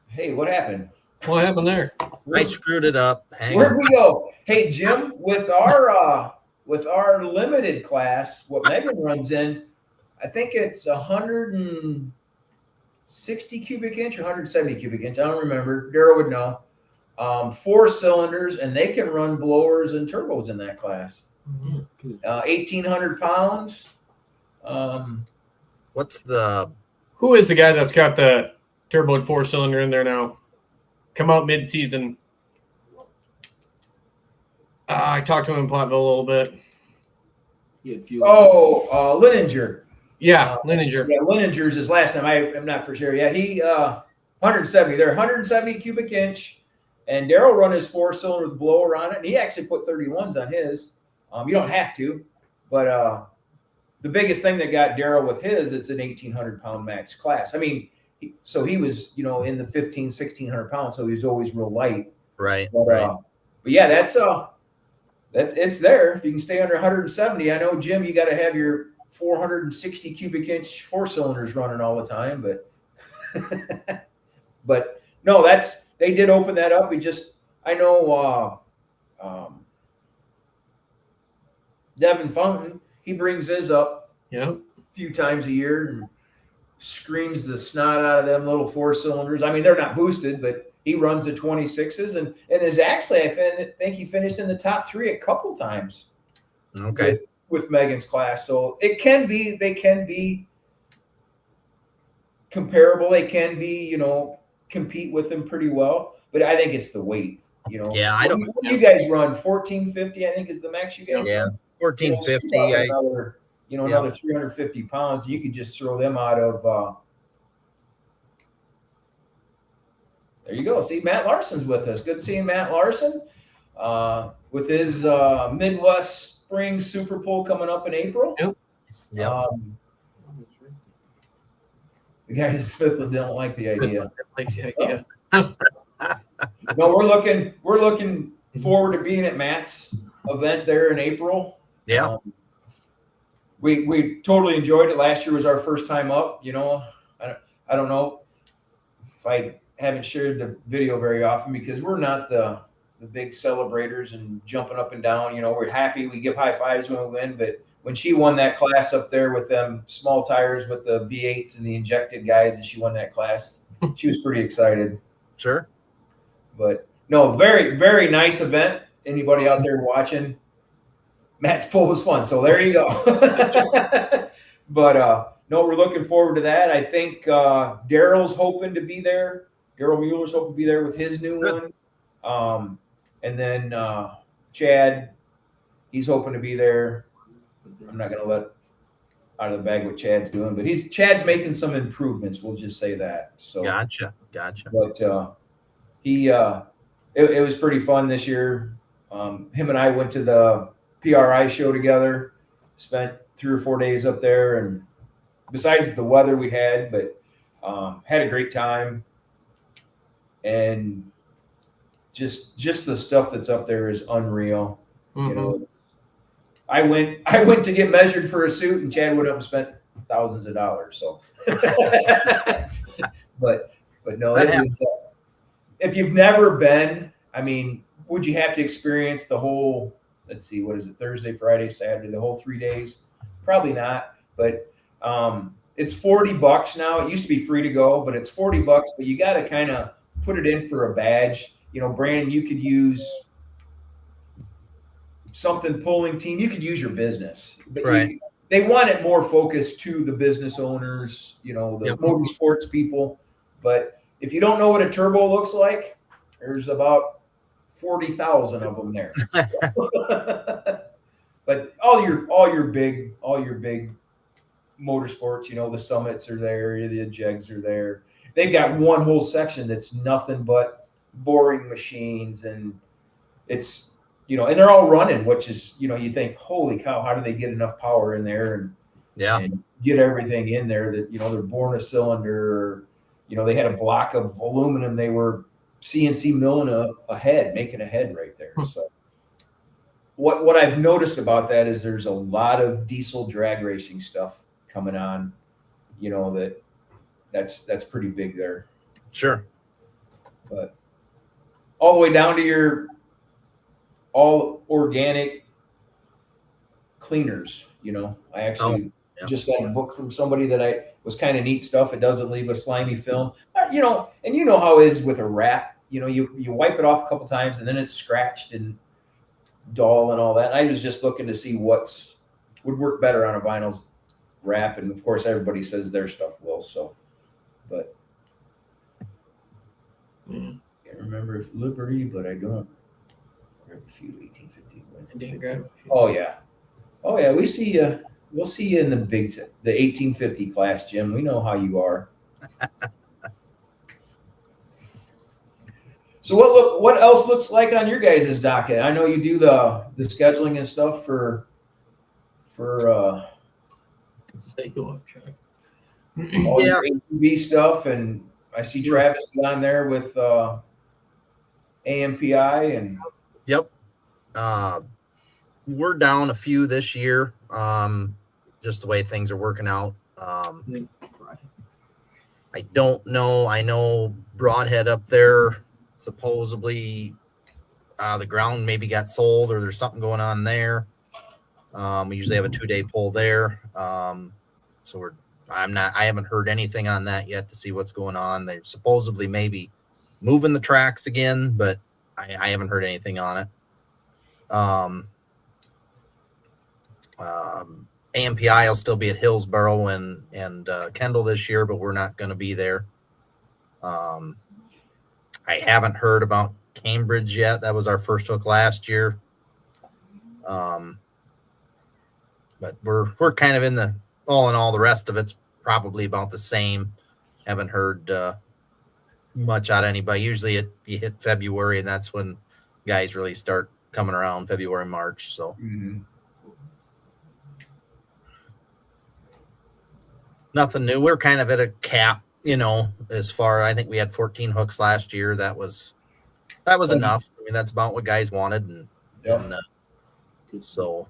hey, what happened? What happened there? I screwed it up. Where'd we go? Hey, Jim, with our limited class, what Megan runs in, I think it's 160 cubic inch or 170 cubic inch. I don't remember. Daryl would know. 4 cylinders, and they can run blowers and turbos in that class. 1,800 pounds. Who is the guy that's got the turbo 4-cylinder in there now? Come out mid-season. I talked to him in Platteville a little bit. Lininger. Yeah, Lininger. Yeah, Lininger's his last name. I'm not for sure. Yeah, he 170. They're 170 cubic inch, and Daryl run his 4-cylinder with blower on it, and he actually put 31s on his. You don't have to, but the biggest thing that got Daryl with his, it's an 1,800 pound max class. I mean, he was in the 1,600 pounds, so he was always real light. Right. But yeah, that's it's there. If you can stay under 170, I know, Jim, you got to have your 460 cubic inch 4-cylinders running all the time, but no, they did open that up. I know Devin Fountain, he brings his up a few times a year and screams the snot out of them little 4-cylinders. I mean, they're not boosted, but he runs the 26s and is actually, think he finished in the top 3 a couple times. Okay. With Megan's class. So they can be comparable. They can be, compete with them pretty well. But I think it's the weight. Yeah, I don't. You guys run 1450. I think is the max you guys. Yeah, run. 1450. Another 350 pounds. You could just throw them out of. There you go. See, Matt Larson's with us. Good seeing Matt Larson with his Midwest Spring Super Bowl coming up in April. Yep. The guys at Smithland don't like the idea. Likes the idea. No, we're looking forward to being at Matt's event there in April. Yeah. We totally enjoyed it. Last year was our first time up. I don't know if I haven't shared the video very often because we're not the big celebrators and jumping up and down. We're happy. We give high fives when we win. But when she won that class up there with them small tires with the V8s and the injected guys, and she won that class, she was pretty excited. Sure. But no, very, very nice event. Anybody out there watching? Matt's pull was fun. So there you go. But no, we're looking forward to that. I think Daryl's hoping to be there. Daryl Mueller's hoping to be there with his new one. And then Chad, he's hoping to be there. I'm not going to let out of the bag what Chad's doing, but Chad's making some improvements. We'll just say that. So Gotcha. But it was pretty fun this year. Him and I went to the PRI show together, spent 3 or 4 days up there, and besides the weather we had, but had a great time. And just the stuff that's up there is unreal. Mm-hmm. I went to get measured for a suit, and Chad went up and spent thousands of dollars. So, but no, if you've never been, I mean, would you have to experience the whole? Let's see, what is it? Thursday, Friday, Saturday, the whole 3 days? Probably not. But it's $40 now. It used to be free to go, but it's $40. But you got to kind of put it in for a badge. Brandon, you could use something pulling team. You could use your business. But right. They want it more focused to the business owners, the motorsports people. But if you don't know what a turbo looks like, there's about 40,000 of them there. But all your big motorsports, the Summits are there, the Jegs are there. They've got one whole section that's nothing but boring machines, and it's and they're all running, which is you think, holy cow, how do they get enough power in there and get everything in there that they're boring a cylinder, or they had a block of aluminum they were CNC milling a head, making a head right there. So what I've noticed about that is there's a lot of diesel drag racing stuff coming on, that's pretty big there. Sure. But all the way down to your all organic cleaners, I actually just got a book from somebody that was kind of neat stuff. It doesn't leave a slimy film, and how it is with a wrap. You wipe it off a couple times and then it's scratched and dull and all that. And I was just looking to see would work better on a vinyl wrap, and of course everybody says their stuff will. So, but can't remember if Liberty, but I don't. Grab a few 1850 wins. Oh yeah. We see you. We'll see you in the 1850 class, Jim. We know how you are. So what else looks like on your guys' docket? I know you do the scheduling and stuff for all your ATV stuff, and I see Travis is on there with AMPI and Yep. We're down a few this year. Just the way things are working out. I don't know. I know Broadhead up there, supposedly the ground maybe got sold or there's something going on there. We usually have a 2-day pull there. So I haven't heard anything on that yet to see what's going on. They're supposedly maybe moving the tracks again, but I haven't heard anything on it. AMPI will still be at Hillsboro and Kendall this year, but we're not going to be there. I haven't heard about Cambridge yet. That was our first hook last year. But we're kind of in the all in all. The rest of it's probably about the same. Haven't heard much out of anybody. Usually you hit February, and that's when guys really start coming around, February, March. So nothing new. We're kind of at a cap, as far. I think we had 14 hooks last year. That was enough. I mean, that's about what guys wanted, and so.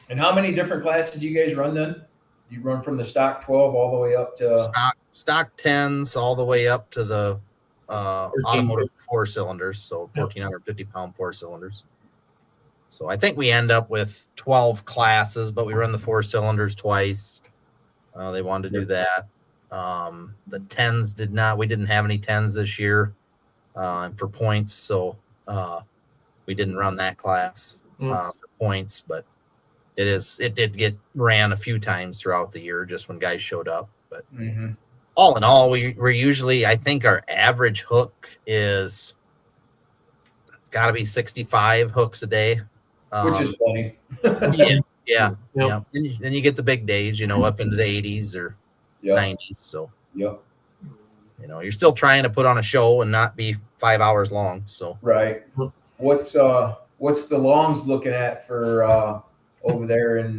And how many different classes did you guys run then? You run from the stock 12 all the way up to stock 10s all the way up to the automotive 4 cylinders, so 1,450 pound 4 cylinders. So I think we end up with 12 classes, but we run the 4 cylinders twice. They wanted to do that. The 10s we didn't have any 10s this year for points, so we didn't run that class for points, but it did get ran a few times throughout the year just when guys showed up. But all in all, we're usually, I think our average hook is got to be 65 hooks a day, which is funny. yeah. Then you get the big days, up into the 80s or 90s. So you're still trying to put on a show and not be 5 hours long. So right. What's the longs looking at for over there in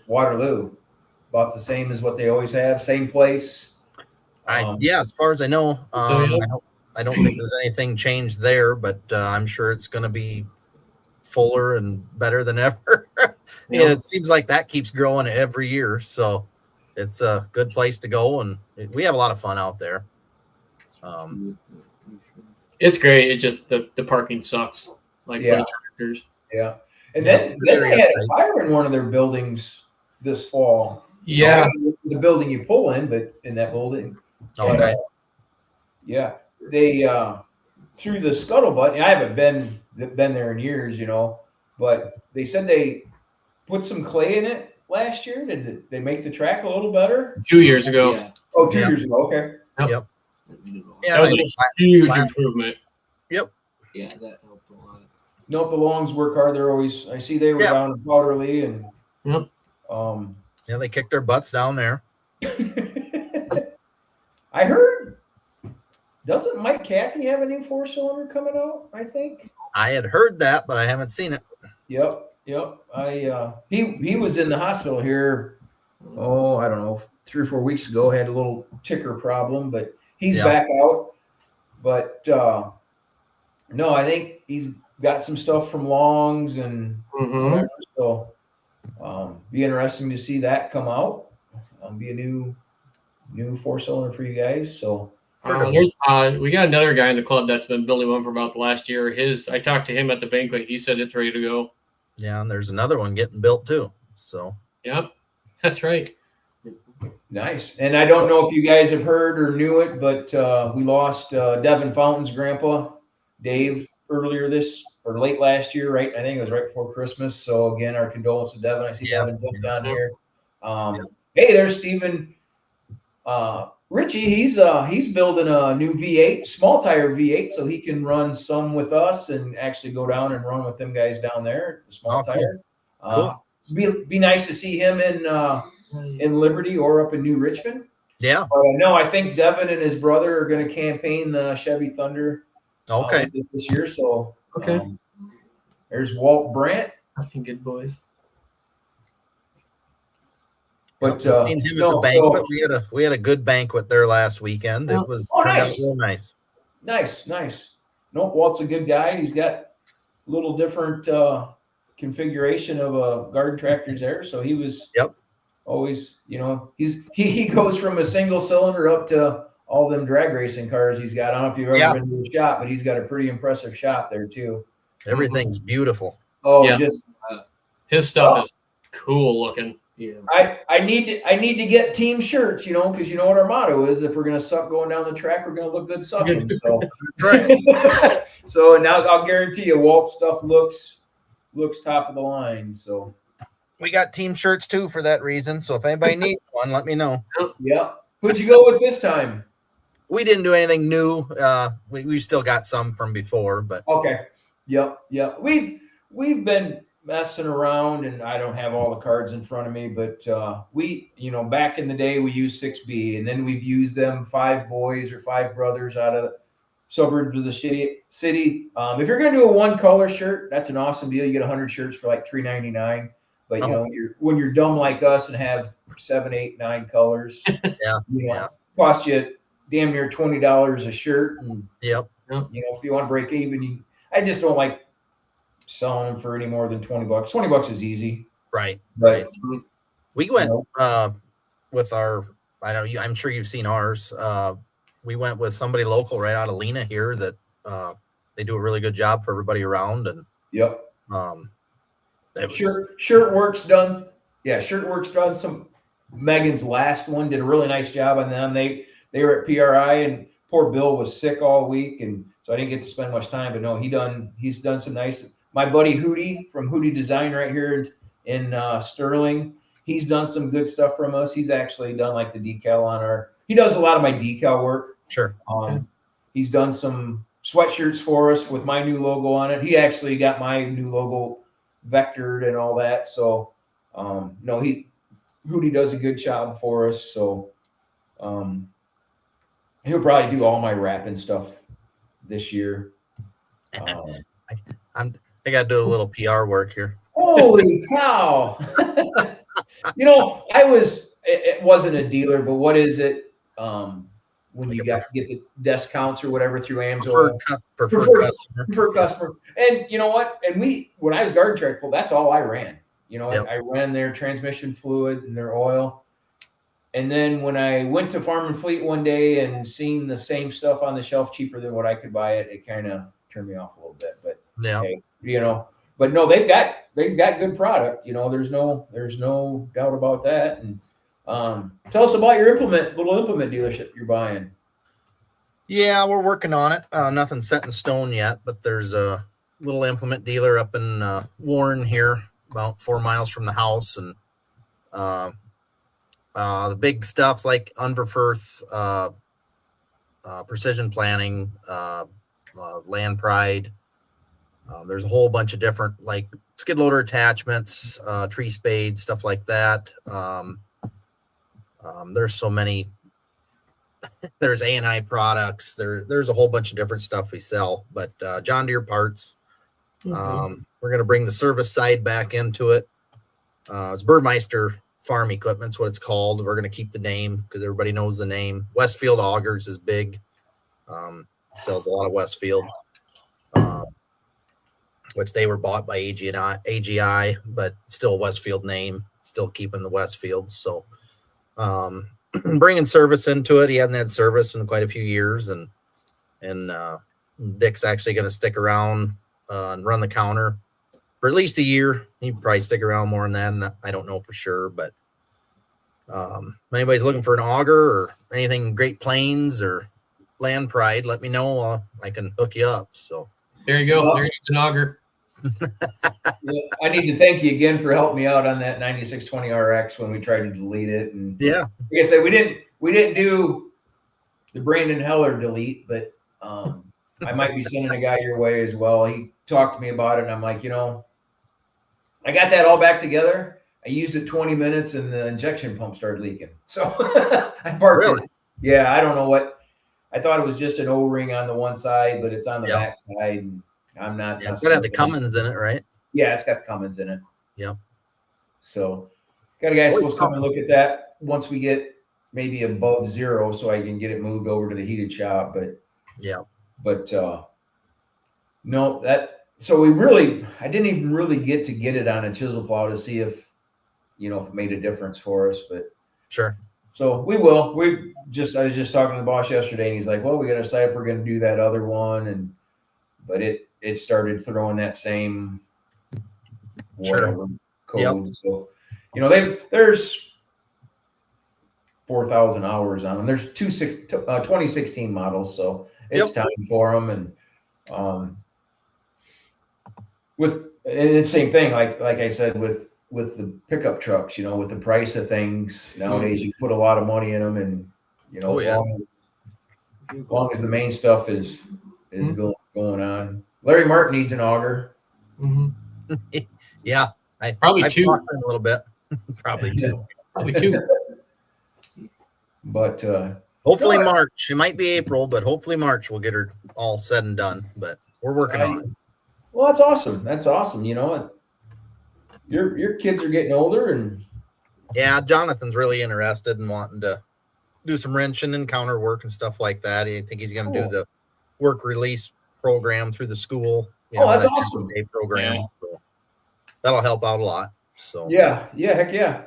Waterloo? About the same as what they always have, same place. As far as I know, I don't think there's anything changed there, but I'm sure it's going to be fuller and better than ever. It seems like that keeps growing every year, so it's a good place to go, and we have a lot of fun out there. It's great. It's just the parking sucks. Like for the tractors. Yeah. And then they had a fire in one of their buildings this fall. Yeah. The building you pull in, but in that building. Okay. They through the scuttlebutt. I haven't been there in years, but they said they put some clay in it last year. Did they make the track a little better? 2 years ago. Yeah. Oh, 2 years ago. Okay. Yep. That was a huge improvement. Yep. Yeah, that helped a lot. Nope, the Longs work hard. I see they were down in Powderly and they kicked their butts down there. I heard, doesn't Mike Cathy have a new 4-cylinder coming out, I think? I had heard that, but I haven't seen it. Yep. He was in the hospital here, I don't know, 3 or 4 weeks ago, had a little ticker problem, but he's back out. But no, I think he's got some stuff from Longs and whatever, so be interesting to see that come out. Be a new 4-cylinder for you guys. So we got another guy in the club that's been building one for about the last year. I talked to him at the banquet. He said it's ready to go. Yeah, and there's another one getting built too. So yep, that's right. Nice. And I don't know if you guys have heard or knew it, but we lost Devin Fountain's grandpa, Dave, earlier late last year, right? I think it was right before Christmas. So again, our condolences to Devin. I see Devin jumped down here. Hey, there's Stephen Richie. He's building a new V8, small tire V8, so he can run some with us and actually go down and run with them guys down there, the small tire. Cool. Be nice to see him in Liberty or up in New Richmond. Yeah. No, I think Devin and his brother are going to campaign the Chevy Thunder. Okay. This year. So okay. There's Walt Brandt. Fucking good boys. But seen him at the banquet. We had a good banquet there last weekend. It was turned out real nice. Nice. Nope, Walt's a good guy. He's got a little different configuration of a garden tractors there. So he was always, he goes from a single cylinder up to all them drag racing cars he's got. I don't know if you've ever been to his shop, but he's got a pretty impressive shop there too. Everything's beautiful. Oh, his stuff is cool looking. Yeah. I need to get team shirts, because you know what our motto is: if we're gonna suck going down the track, we're gonna look good sucking. So, Right. so now I'll guarantee you, Walt stuff looks top of the line. So, We got team shirts too for that reason. So if anybody needs one, let me know. yeah. Who'd you go with this time? We didn't do anything new. We still got some from before, but Okay. Yep. We've been messing around, and I don't have all the cards in front of me, but we, back in the day, we used 6B, and then we've used them 5 boys or 5 brothers out of the suburbs of the city. If you're going to do a 1 color shirt, that's an awesome deal. You get 100 shirts for like $3.99. But when you're dumb like us and have 7, 8, 9 colors, cost you damn near $20 a shirt. And yep. if you want to break even, I just don't like selling them for any more than $20. $20 is easy. Right. But we went with our, I'm sure you've seen ours. We went with somebody local right out of Lena here that they do a really good job for everybody around. And yep. Shirtworks done. Yeah, Shirtworks done some. Megan's last one did a really nice job on them. They were at PRI, and poor Bill was sick all week, and so I didn't get to spend much time. But no, he's done some nice. My buddy Hootie from Hootie Design right here in Sterling, he's done some good stuff from us. He's actually done like the decal on our. He does a lot of my decal work. Sure. He's done some sweatshirts for us with my new logo on it. He actually got my new logo vectored and all that. So, no, Hootie does a good job for us. So, he'll probably do all my wrapping stuff this year. I got to do a little PR work here. Holy cow! It wasn't a dealer, but what is it? When you get the desk counts or whatever through Amazon. Preferred customer. And you know what? And when I was Garden Tractor, that's all I ran. I ran their transmission fluid and their oil. And then when I went to Farm and Fleet one day and seen the same stuff on the shelf cheaper than what I could buy it, it kind of turned me off a little bit. But hey, but no, they've got good product. There's no doubt about that. And tell us about your little implement dealership you're buying. Yeah, we're working on it. Nothing's set in stone yet, but there's a little implement dealer up in Warren here, about 4 miles from the house. And the big stuff like Unverfirth, Precision Planning, Land Pride. There's a whole bunch of different like skid loader attachments, tree spades, stuff like that. There's so many. There's A&I products. There's a whole bunch of different stuff we sell, but John Deere parts. Mm-hmm. We're going to bring the service side back into it. It's Birdmeister Farm Equipment's what it's called. We're going to keep the name because everybody knows the name. Westfield Augers is big. Sells a lot of Westfield, which they were bought by AGI, but still Westfield name, still keeping the Westfield. So bringing service into it. He hasn't had service in quite a few years, and Dick's actually going to stick around and run the counter for at least a year. He'd probably stick around more than that, and I don't know for sure. But if anybody's looking for an auger or anything Great Plains or Land Pride, let me know. I can hook you up. So there you go. There it's an auger. I need to thank you again for helping me out on that 9620 RX when we tried to delete it. And yeah, like I said, we didn't do the Brandon Heller delete, but I might be sending a guy your way as well. He talked to me about it, and I'm like, I got that all back together. I used it 20 minutes, and the injection pump started leaking. So I parked it. Yeah, I don't know what. I thought it was just an O-ring on the one side, but it's on the back side. And I'm not. It's got the Cummins in it, right? Yeah, it's got the Cummins in it. Yep. So got a guy supposed to come and look at that once we get maybe above 0 so I can get it moved over to the heated shop. But no, so I didn't even really get it on a chisel plow to see if it made a difference for us, but sure. So we will. I was just talking to the boss yesterday, and he's like, well, we got to decide if we're going to do that other one. But it started throwing that same sure. code. Yep. So there's 4,000 hours on them. There's 2016 models, so it's time for them. And and the same thing, like I said, with the pickup trucks, with the price of things nowadays, you put a lot of money in them, and as long as the main stuff is going on. Larry Martin needs an auger. Mm-hmm. Yeah, Probably I've two. talked to him a little bit. Probably two. But Hopefully March. It might be April, but hopefully March we'll get her all said and done. But we're working on it. Well, that's awesome. That's awesome. Your kids are getting older, and Yeah, Jonathan's really interested in wanting to do some wrenching and counter work and stuff like that. I think he's going to do the work release program through the school. That's awesome. Program. Yeah. So that'll help out a lot. So yeah, heck yeah.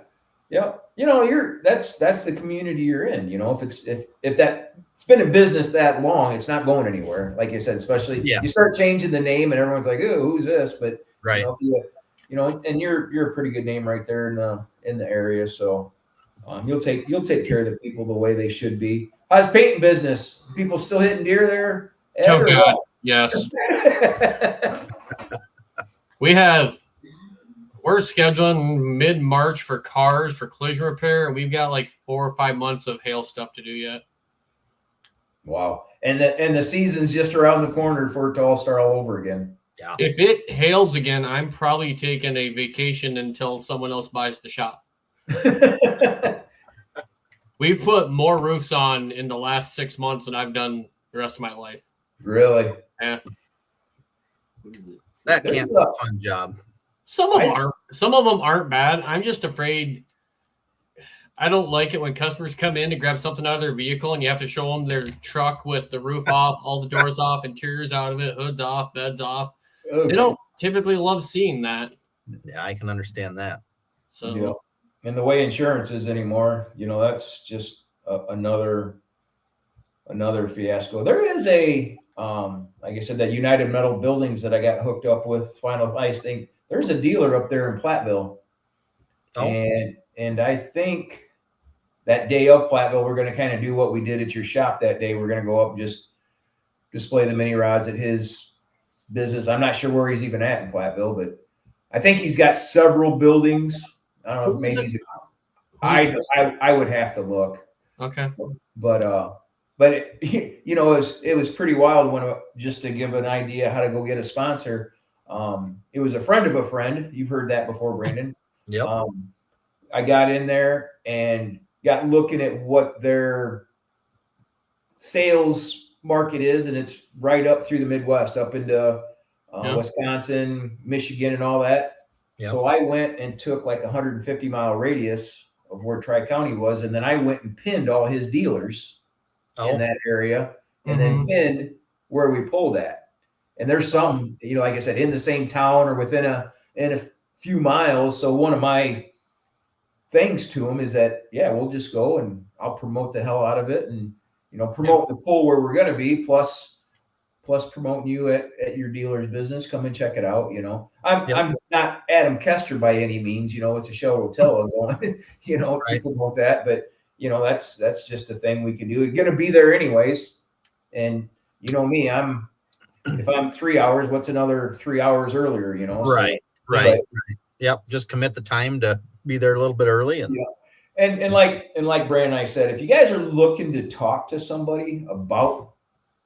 That's the community you're in. If it's been in business that long, it's not going anywhere. Like you said, especially you start changing the name, and everyone's like, "Oh, who's this?" But right, and you're a pretty good name right there in the area. So you'll take care of the people the way they should be. How's painting business? People still hitting deer there? Oh God, yes. We're scheduling mid-March for cars for collision repair, and we've got like 4 or 5 months of hail stuff to do yet. Wow. And the season's just around the corner for it to all start all over again. Yeah. If it hails again, I'm probably taking a vacation until someone else buys the shop. We've put more roofs on in the last 6 months than I've done the rest of my life. Really? Yeah. That can't be a fun job. Some of them aren't bad. I'm just afraid. I don't like it when customers come in to grab something out of their vehicle and you have to show them their truck with the roof off, all the doors off, interiors out of it, hoods off, beds off. Okay. They don't typically love seeing that. Yeah, I can understand that. So, and the way insurance is anymore, that's just another fiasco. There is like I said, that United Metal Buildings that I got hooked up with, Final Ice thing. There's a dealer up there in Platteville. Oh. And I think that day of Platteville, we're going to kind of do what we did at your shop that day. We're going to go up and just display the mini rods at his business. I'm not sure where he's even at in Platteville, but I think he's got several buildings. I don't know if maybe he's I would have to look. Okay. But it was pretty wild when, just to give an idea how to go get a sponsor. It was a friend of a friend. You've heard that before, Brandon. Yep. I got in there and got looking at what their sales market is, and it's right up through the Midwest, up into Wisconsin, Michigan, and all that. Yep. So I went and took like 150-mile radius of where Tri-County was, and then I went and pinned all his dealers in that area, and then pinned where we pulled at. And there's some, like I said, in the same town or within a few miles. So one of my things to them is that, we'll just go and I'll promote the hell out of it, and promote the pull where we're going to be, plus promoting you at your dealer's business. Come and check it out. I'm not Adam Kester by any means. It's a show Rotella going, to promote that, but that's just a thing we can do. It's going to be there anyways. And me, if I'm 3 hours, what's another 3 hours earlier, Right. Right. Yep. Just commit the time to be there a little bit early. And like Brandon and I said, if you guys are looking to talk to somebody about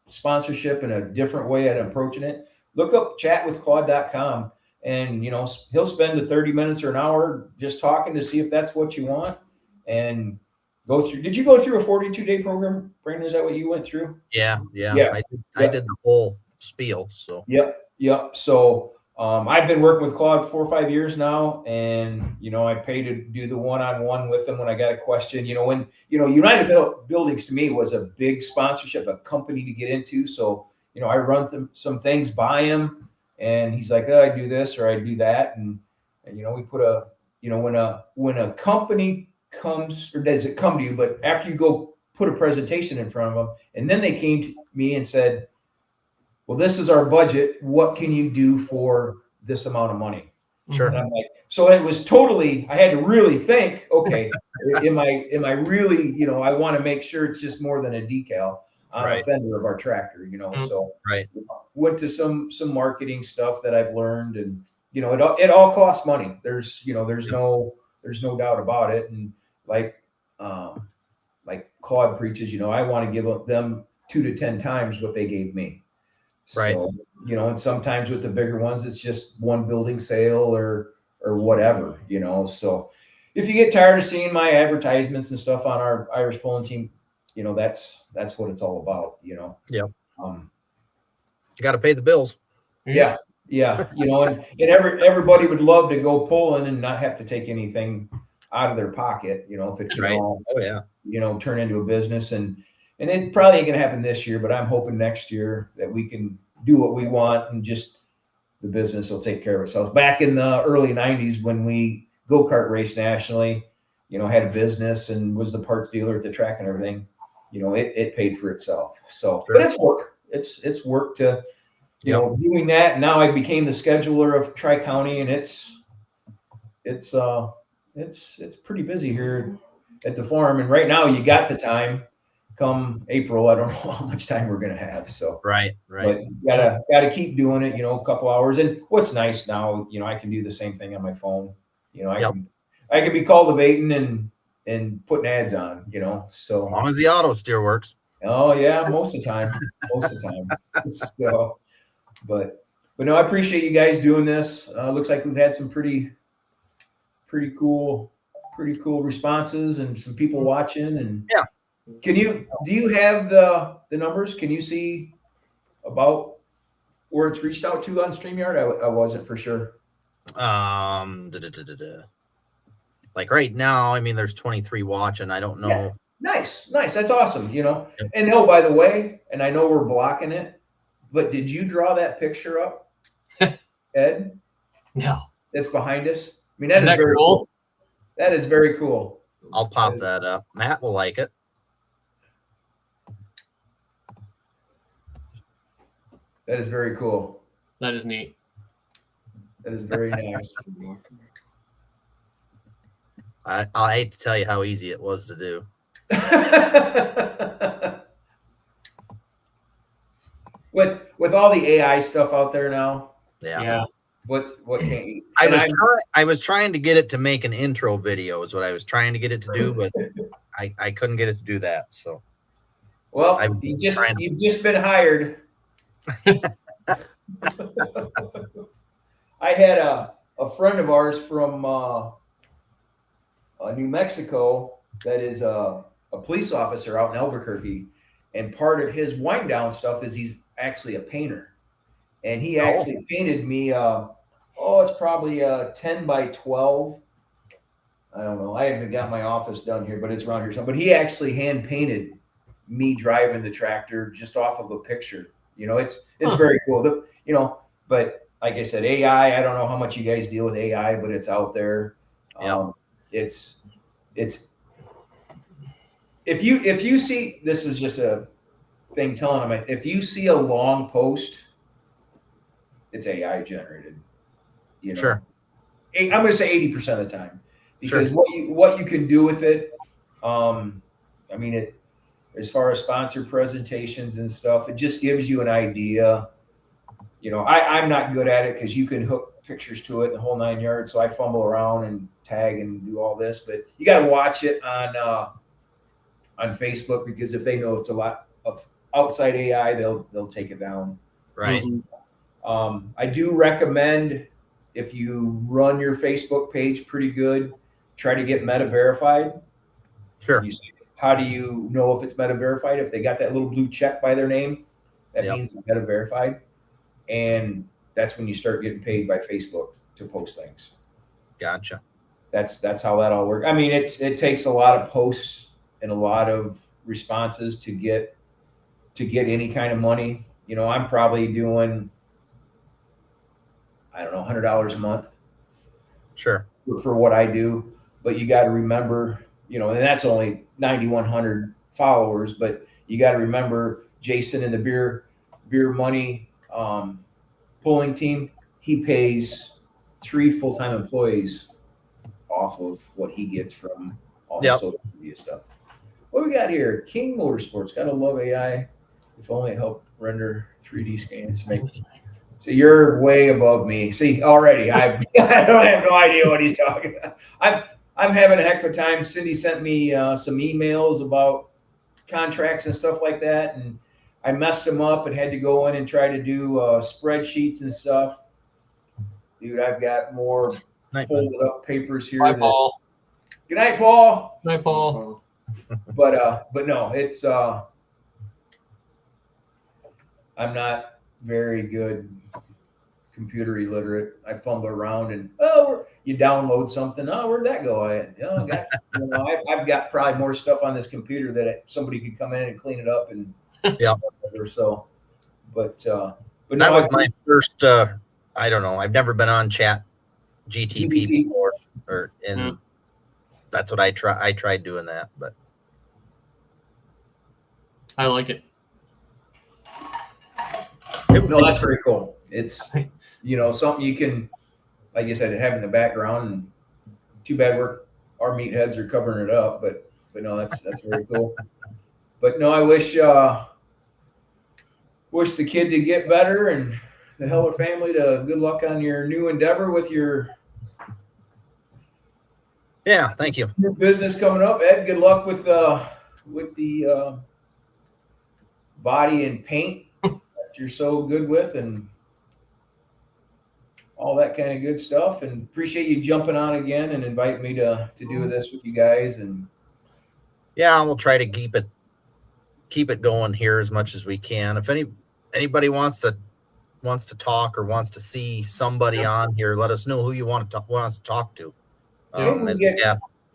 sponsorship in a different way at approaching it, look up chatwithclaude.com, and he'll spend the 30 minutes or an hour just talking to see if that's what you want, and go through. Did you go through a 42-day program, Brandon? Is that what you went through? Yeah. I did the whole spiel. So Yep. So I've been working with Claude 4 or 5 years now, and I pay to do the one-on-one with them when I got a question. When United Buildings to me was a big sponsorship, a company to get into. So I run some things by him, and he's like, I do this or I do that, and we put when a company comes, or does it come to you? But after you go put a presentation in front of them, and then they came to me and said, well, this is our budget. What can you do for this amount of money? Sure. And I'm like, so it was totally, I had to really think, okay, am I really, I want to make sure it's just more than a decal on a Right. fender of our tractor, so Right. went to some marketing stuff that I've learned, and, it all costs money. There's no doubt about it. And like Claude preaches, I want to give them 2 to 10 times what they gave me. Right. So, and sometimes with the bigger ones, it's just one building sale or whatever, so if you get tired of seeing my advertisements and stuff on our Irish Pulling Team, that's what it's all about, Yep. Um, You got to pay the bills. yeah. And everybody would love to go pulling and not have to take anything out of their pocket, if it can Right. all, Oh yeah. turn into a business. And it probably ain't going to happen this year, but I'm hoping next year that we can do what we want and just the business will take care of itself. Back in the early 90s when we go-kart raced nationally, had a business and was the parts dealer at the track and everything, it paid for itself. So, Sure. but it's work. It's work to, doing that. And now I became the scheduler of Tri-County, and it's pretty busy here at the farm. And right now you got the time. Come April, I don't know how much time we're gonna have. So Right. but gotta keep doing it, a couple hours. And what's nice now, I can do the same thing on my phone. I can be cultivating and putting ads on, so As long as the auto steer works. oh yeah, most of the time. So, but no, I appreciate you guys doing this. Looks like we've had some pretty cool responses and some people watching. And Yeah. do you have the numbers? Can you see about where it's reached out to on StreamYard? I wasn't for sure. Like right now, I mean, there's 23 watching. I don't know. Yeah. Nice. That's awesome. And by the way, and I know we're blocking it, but did you draw that picture up, Ed? No. That's behind us. I mean, that Isn't is that very cool? cool. That is very cool. I'll pop that up. Matt will like it. That is very cool. That is neat. That is very nice. I hate to tell you how easy it was to do. With all the AI stuff out there now, Yeah. what can't you? I was trying to get it to make an intro video is what I was trying to get it to do, but I couldn't get it to do that. So Well, I'm you've trying just been hired. I had a friend of ours from New Mexico that is a police officer out in Albuquerque, and part of his wind down stuff is he's actually a painter, and he actually painted me. It's probably a 10 by 12. I don't know. I haven't got my office done here, but it's around here. But he actually hand painted me driving the tractor just off of a picture. It's very cool. But like I said, AI. I don't know how much you guys deal with AI, but it's out there. Yeah. It's if you see, this is just a thing telling them, if you see a long post, it's AI generated. Sure. I'm going to say 80% of the time, because Sure. what you can do with it. I mean, it as far as sponsored presentations and stuff, it just gives you an idea. I'm not good at it because you can hook pictures to it, the whole 9 yards. So I fumble around and tag and do all this, but you got to watch it on Facebook, because if they know it's a lot of outside AI, they'll take it down. Right. I do recommend, if you run your Facebook page pretty good, try to get meta verified. Sure. How do you know if it's meta verified? If they got that little blue check by their name, that means it's meta verified. And that's when you start getting paid by Facebook to post things. Gotcha. That's how that all works. I mean, it takes a lot of posts and a lot of responses to get any kind of money. I'm probably doing, I don't know, $100 a month. Sure. For what I do. But you got to remember, and that's only 9,100 followers, but you got to remember Jason and the beer money pulling team, he pays 3 full-time employees off of what he gets from all the Yep. social media stuff. What do we got here? King Motorsports. Gotta love AI. If only it helped render 3D scans. So you're way above me. See, already I don't have no idea what he's talking about. I'm having a heck of a time. Cindy sent me some emails about contracts and stuff like that, and I messed them up and had to go in and try to do spreadsheets and stuff. Dude, I've got more Night, bud. folded up papers here. Bye, Paul. Good night, Paul. Bye, Paul. But no, it's I'm not very good computer illiterate. I fumble around and you download something. Oh, where'd that go? I've got probably more stuff on this computer that somebody could come in and clean it up and or so. But no, That was my first. I don't know. I've never been on Chat GTP before, that's what I tried doing that, but I like it. No, that's very cool. It's something you can, like you said, have in the background. And too bad our meatheads are covering it up, but no, that's very cool. But no, I wish the kid to get better and the Heller family to good luck on your new endeavor with your thank you. new business coming up. Ed, good luck with the body and paint that you're so good with and all that kind of good stuff. And appreciate you jumping on again and inviting me to do this with you guys. And We'll try to keep it going here as much as we can. If anybody wants to talk or wants to see somebody on here, let us know who you want us to talk to.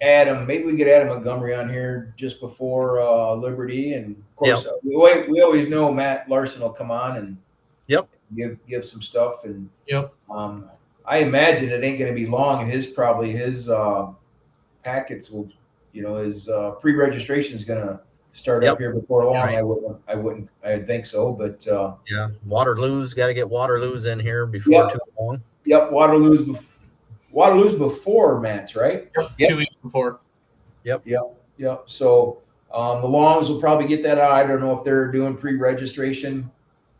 Adam, maybe we get Adam Montgomery on here just before Liberty, and of course we always know Matt Larson will come on and give some stuff. And I imagine it ain't going to be long. His packets will, his pre-registration is going to start up here before long. Right. I think so, but Waterloo's got to get Waterloo's in here before too long. Yep, Waterloo's before Matt's, right? Yep. 2 weeks before. Yep. So the Longs will probably get that out. I don't know if they're doing pre-registration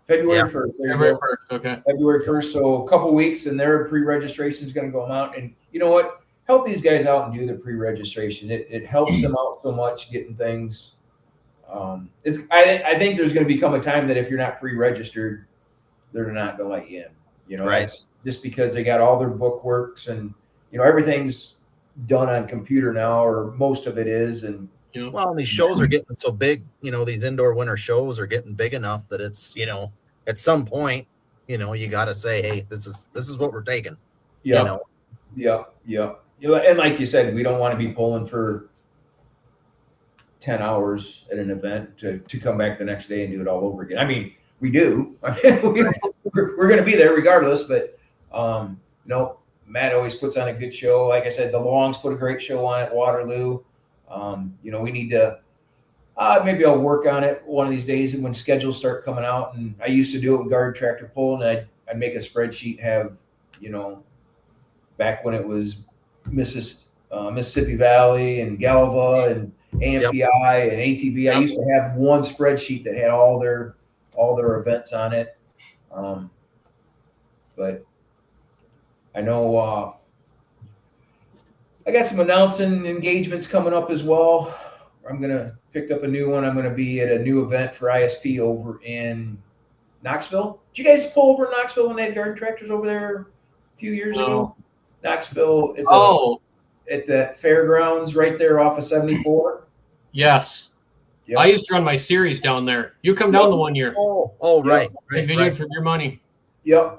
February 1st. February 1st. Okay. February 1st. So a couple weeks, and their pre-registration is going to go out. And you know what? Help these guys out and do the pre-registration. It helps them out so much getting things. I think there's going to become a time that if you're not pre-registered, they're not going to let you in. Right. It's just because they got all their bookworks and everything's done on computer now, or most of it is. And well, these shows are getting so big. These indoor winter shows are getting big enough that it's at some point you got to say, hey, this is what we're taking. Yeah. And like you said, we don't want to be pulling for 10 hours at an event to come back the next day and do it all over again. I mean, we do. We're going to be there regardless, but no, Matt always puts on a good show. Like I said, the Longs put a great show on at Waterloo. We need to maybe I'll work on it one of these days when schedules start coming out. And I used to do it with Guard Tractor Pull, and I'd make a spreadsheet, have back when it was Mississippi Valley and Galva and AMPI and ATV. I used to have one spreadsheet that had all their events on it. But I know I got some announcing engagements coming up as well. I'm going to pick up a new one. I'm going to be at a new event for ISP over in Knoxville. Did you guys pull over in Knoxville when they had garden tractors over there a few years ago? Knoxville at the fairgrounds right there off of 74. Yes. Yep. I used to run my series down there. You come down the one year. Right. Right. For your money. Yep.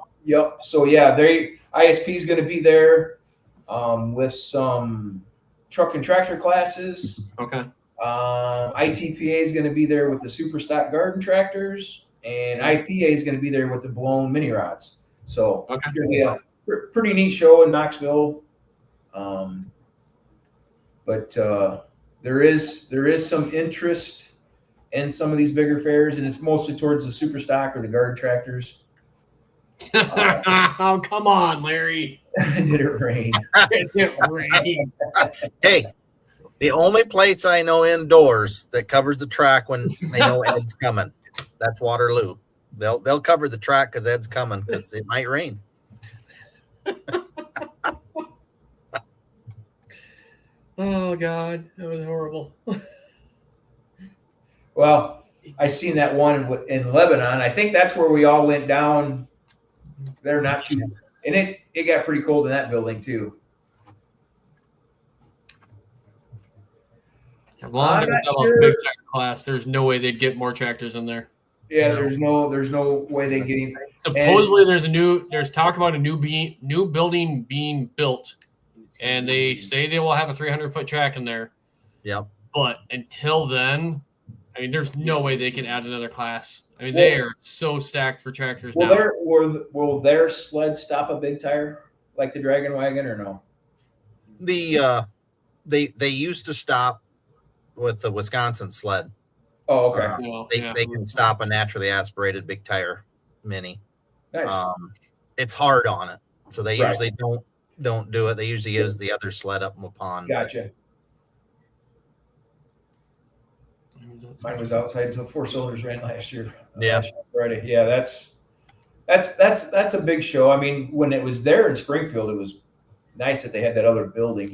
So ISP is going to be there with some truck and tractor classes. Okay. ITPA is going to be there with the super stock garden tractors, and IPA is going to be there with the blown mini rods. So it's going to be a pretty neat show in Knoxville. But there is some interest in some of these bigger fairs, and it's mostly towards the super stock or the garden tractors. Oh, come on, Larry. Did it rain? It rained. Hey, the only place I know indoors that covers the track when they know Ed's coming, that's Waterloo. They'll cover the track because Ed's coming because it might rain. Oh God, that was horrible. Well, I seen that one in Lebanon. I think that's where we all went down. They're not too, and it got pretty cold in that building too. As long as I'm they're not about sure. big tractor class, there's no way they'd get more tractors in there. Yeah, there's no way they get him. Supposedly, there's talk about a new building being built, and they say they will have a 300-foot track in there. Yep. But until then, I mean, there's no way they can add another class. I mean, they are so stacked for tractors now. Will their sled stop a big tire like the Dragon Wagon or no? They used to stop with the Wisconsin sled. Oh, okay. Well, They can stop a naturally aspirated big tire mini. Nice. It's hard on it, so they Right. usually don't do it. They usually use the other sled up in the pond. Gotcha. Mine was outside until 4 cylinders ran last year. Yeah. Friday. Yeah, that's a big show. I mean, when it was there in Springfield, it was nice that they had that other building,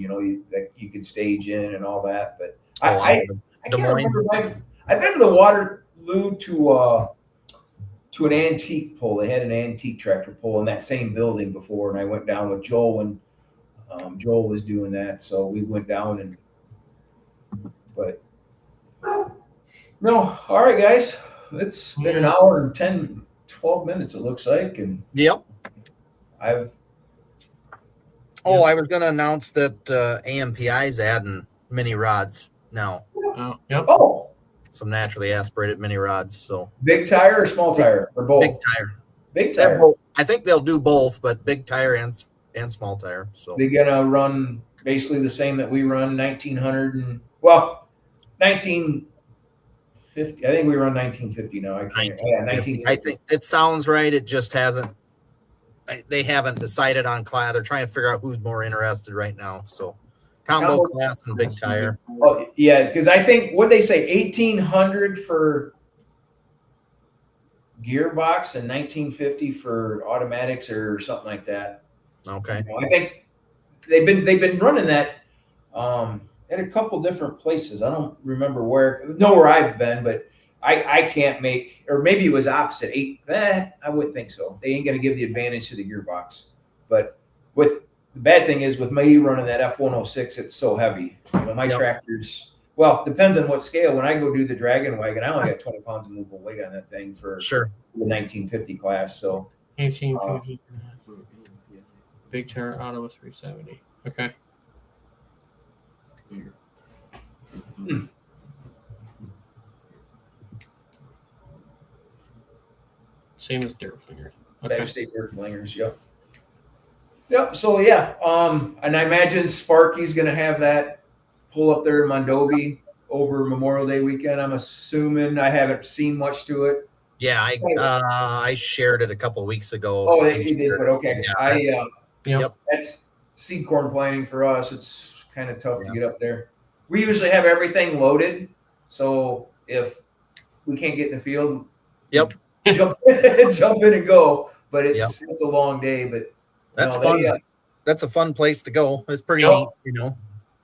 that you could stage in and all that. But I Des can't Moines. remember. I've been to the Waterloo to an antique pull. They had an antique tractor pull in that same building before, and I went down with Joel when Joel was doing that. So we went down but no. All right, guys. It's been an hour and 10, 12 minutes, it looks like. And Yep. I was going to announce that AMPI is adding mini rods now, Oh, yep. some naturally aspirated mini rods. So big tire or small tire or both? big tire. Big They're tire. both- I think they'll do both, but big tire and small tire. So They're gonna run basically the same that we run 1950. I think we run 1950 now. I can't. Yeah, 1950. I think it sounds right. It just hasn't. They haven't decided on class. They're trying to figure out who's more interested right now. So combo class and big tire. Oh, yeah, because I think what they say 1800 for gearbox and 1950 for automatics or something like that. Okay. I think they've been running that at a couple different places. I don't remember where I've been, but I can't make, or maybe it was opposite. I wouldn't think so. They ain't gonna give the advantage to the gearbox. But with the bad thing is with me running that F106, it's so heavy. My tractors. Well, depends on what scale. When I go do the Dragon Wagon, I only got 20 pounds of movable weight on that thing for Sure. the 1950 class. So 1850. Big tire auto was 370. Okay. Same as dirt flingers. Okay. State Bird Flingers, yep. Yep. So yeah, and I imagine Sparky's gonna have that pull up there in Mondovi over Memorial Day weekend. I'm assuming. I haven't seen much to it. Yeah, I shared it a couple of weeks ago. Oh, they did, but okay. Yeah. That's seed corn planting for us. It's kind of tough to get up there. We usually have everything loaded, so if we can't get in the field, Yep. jump in and go. But it's a long day. But That's fun. That's a fun place to go. It's pretty neat,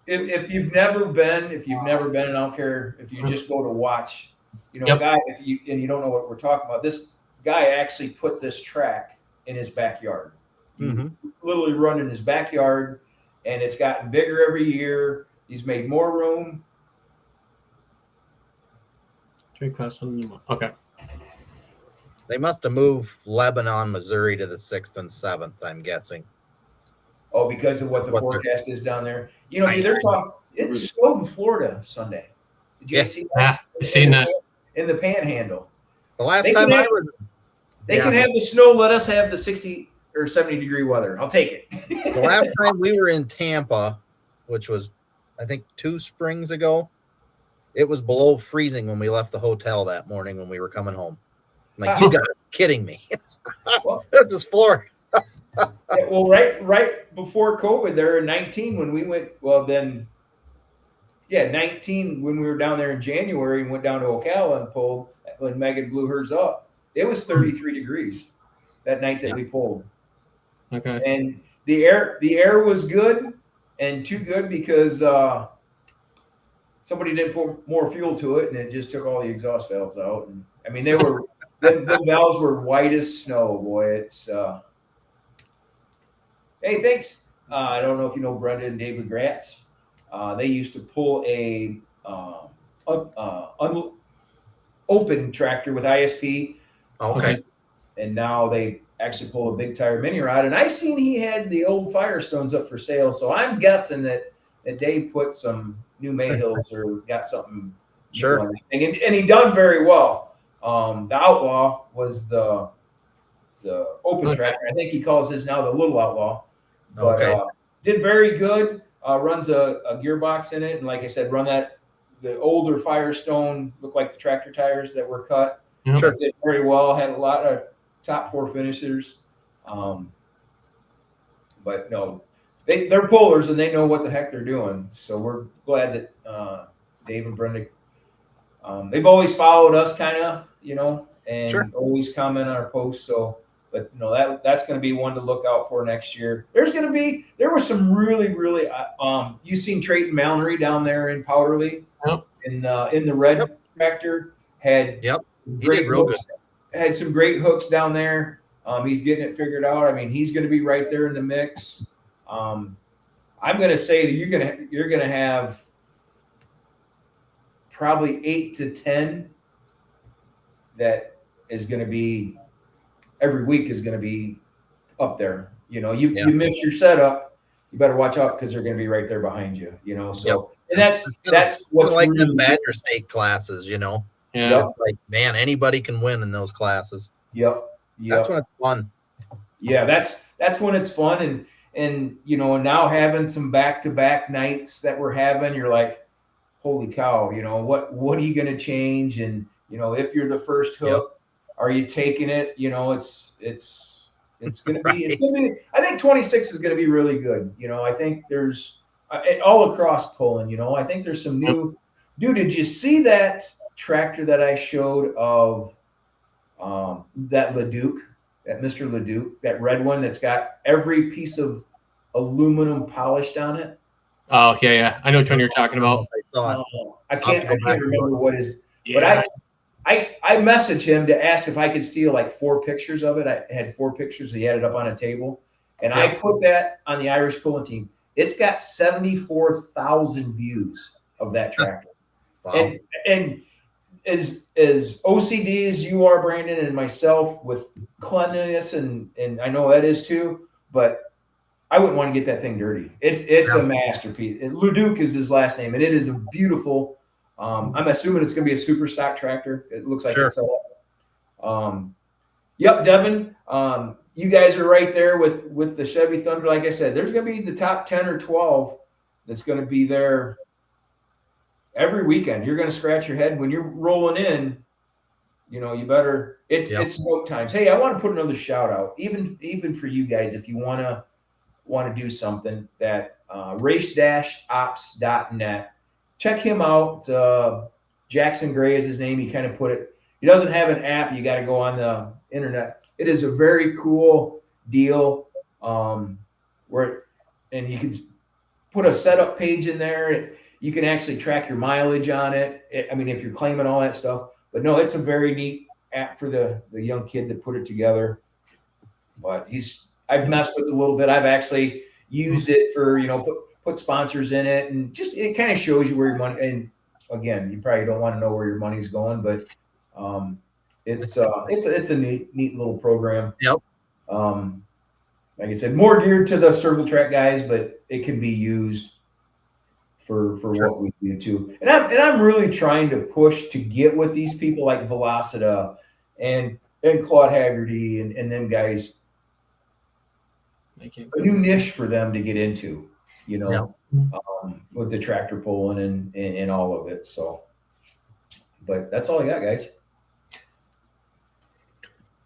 If you've never been, and I don't care if you just go to watch, guy, if you don't know what we're talking about, this guy actually put this track in his backyard. Mm-hmm. Literally run in his backyard, and it's gotten bigger every year. He's made more room. Okay. They must have moved Lebanon, Missouri to the 6th and 7th, I'm guessing. Oh, because of what the forecast is down there. They're talking. It snowed in Florida Sunday. Did you see that? I've seen that. In the Panhandle. The last time I was. They can have the snow. Let us have the 60 or 70 degree weather. I'll take it. The last time we were in Tampa, which was, I think, 2 springs ago, it was below freezing when we left the hotel that morning when we were coming home. I'm like, you got to be kidding me. Well, This is Florida. yeah, well, right before COVID, there in 19 when we went. Well, then, yeah, 19 when we were down there in January and went down to Ocala and pulled when Megan blew hers up. It was 33 degrees that night that we pulled, Okay. and the air was good and too good because somebody didn't put more fuel to it, and it just took all the exhaust valves out. And I mean, they were the valves were white as snow, boy. It's hey, thanks. I don't know if you know Brenda and David Gratz. They used to pull a open tractor with ISP, Okay. and now they actually pull a big tire mini rod. And I seen he had the old Firestones up for sale, so I'm guessing that Dave put some new Mayhills or got something. Sure. new on that thing. And he done very well. The Outlaw was the open Okay. tractor. I think he calls his now the Little Outlaw. But Okay. did very good. Runs a gearbox in it, and like I said, run the older Firestone, looked like the tractor tires that were cut. Yep. Sure. Did very well. Had a lot of top 4 finishers. But no, they're pullers and they know what the heck they're doing. So we're glad that Dave and Brenda. They've always followed us, kind of, and Sure. always comment on our posts. So. But that's going to be one to look out for next year. There were some really you seen Trayton Mallory down there in Powderly, Yep. in the red tractor had Yep. He great did real hooks, had some great hooks down there. He's getting it figured out. I mean, he's going to be right there in the mix. I'm going to say that you're going to have probably 8 to 10 that is going to be. Every week is going to be up there. You miss your setup, you better watch out because they're going to be right there behind you. So and that's what's like really the Badger State classes. Yeah. Yep. Like, man, anybody can win in those classes. Yep. That's when it's fun. Yeah, that's when it's fun, and now having some back-to-back nights that we're having, you're like, holy cow, what are you going to change? And if you're the first hook. Are you taking it? It's going to be. It's going to be. I think 26 is going to be really good. I think there's all across pulling. I think there's some new. Dude, did you see that tractor that I showed of that Leduc, that Mr. Leduc, that red one that's got every piece of aluminum polished on it? Oh, okay. Yeah. I know which one you're talking about. I saw it. I can't remember what is. Yeah. But I messaged him to ask if I could steal like 4 pictures of it. I had 4 pictures. He had it up on a table. And I put that on the Irish Pulling Team. It's got 74,000 views of that tractor. Wow. And as OCD as you are, Brandon, and myself with cleanliness, and I know Ed is too, but I wouldn't want to get that thing dirty. It's a masterpiece. And Leduc is his last name, and it is a beautiful. I'm assuming it's going to be a super stock tractor. It looks like it's set up. Yep, Devin. You guys are right there with the Chevy Thunder. Like I said, there's going to be the top 10 or 12 that's going to be there every weekend. You're going to scratch your head when you're rolling in. You better. It's note times. Hey, I want to put another shout out, even for you guys, if you want to do something that race-ops.net. Check him out. Jackson Gray is his name. He kind of put it. He doesn't have an app. You got to go on the internet. It is a very cool deal and you can put a setup page in there. You can actually track your mileage on it. If you're claiming all that stuff. But no, it's a very neat app for the young kid that put it together. But I've messed with it a little bit. I've actually used it for, put sponsors in it, and just it kind of shows you where your money. And again, you probably don't want to know where your money's going, but it's a neat little program. Yep. Like I said, more geared to the circle track guys, but it can be used for what we do too. And I'm really trying to push to get with these people like Velocita and Claude Haggerty and them guys. A new niche for them to get into. With the tractor pulling and all of it. So, but that's all I got, guys.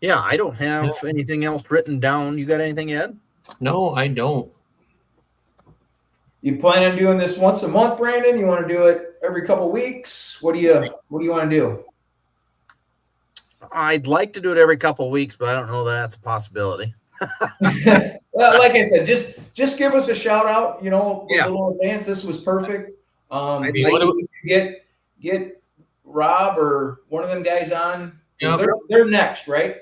Yeah, I don't have anything else written down. You got anything, Ed? No, I don't. You plan on doing this once a month, Brandon? You want to do it every couple weeks? What do you want to do? I'd like to do it every couple of weeks, but I don't know that that's a possibility. Well, like I said, just give us a shout out. You know, with Yeah. a little advance. This was perfect. I'd Maybe like we could get Rob or one of them guys on. 'Cause Yep. they're next, right?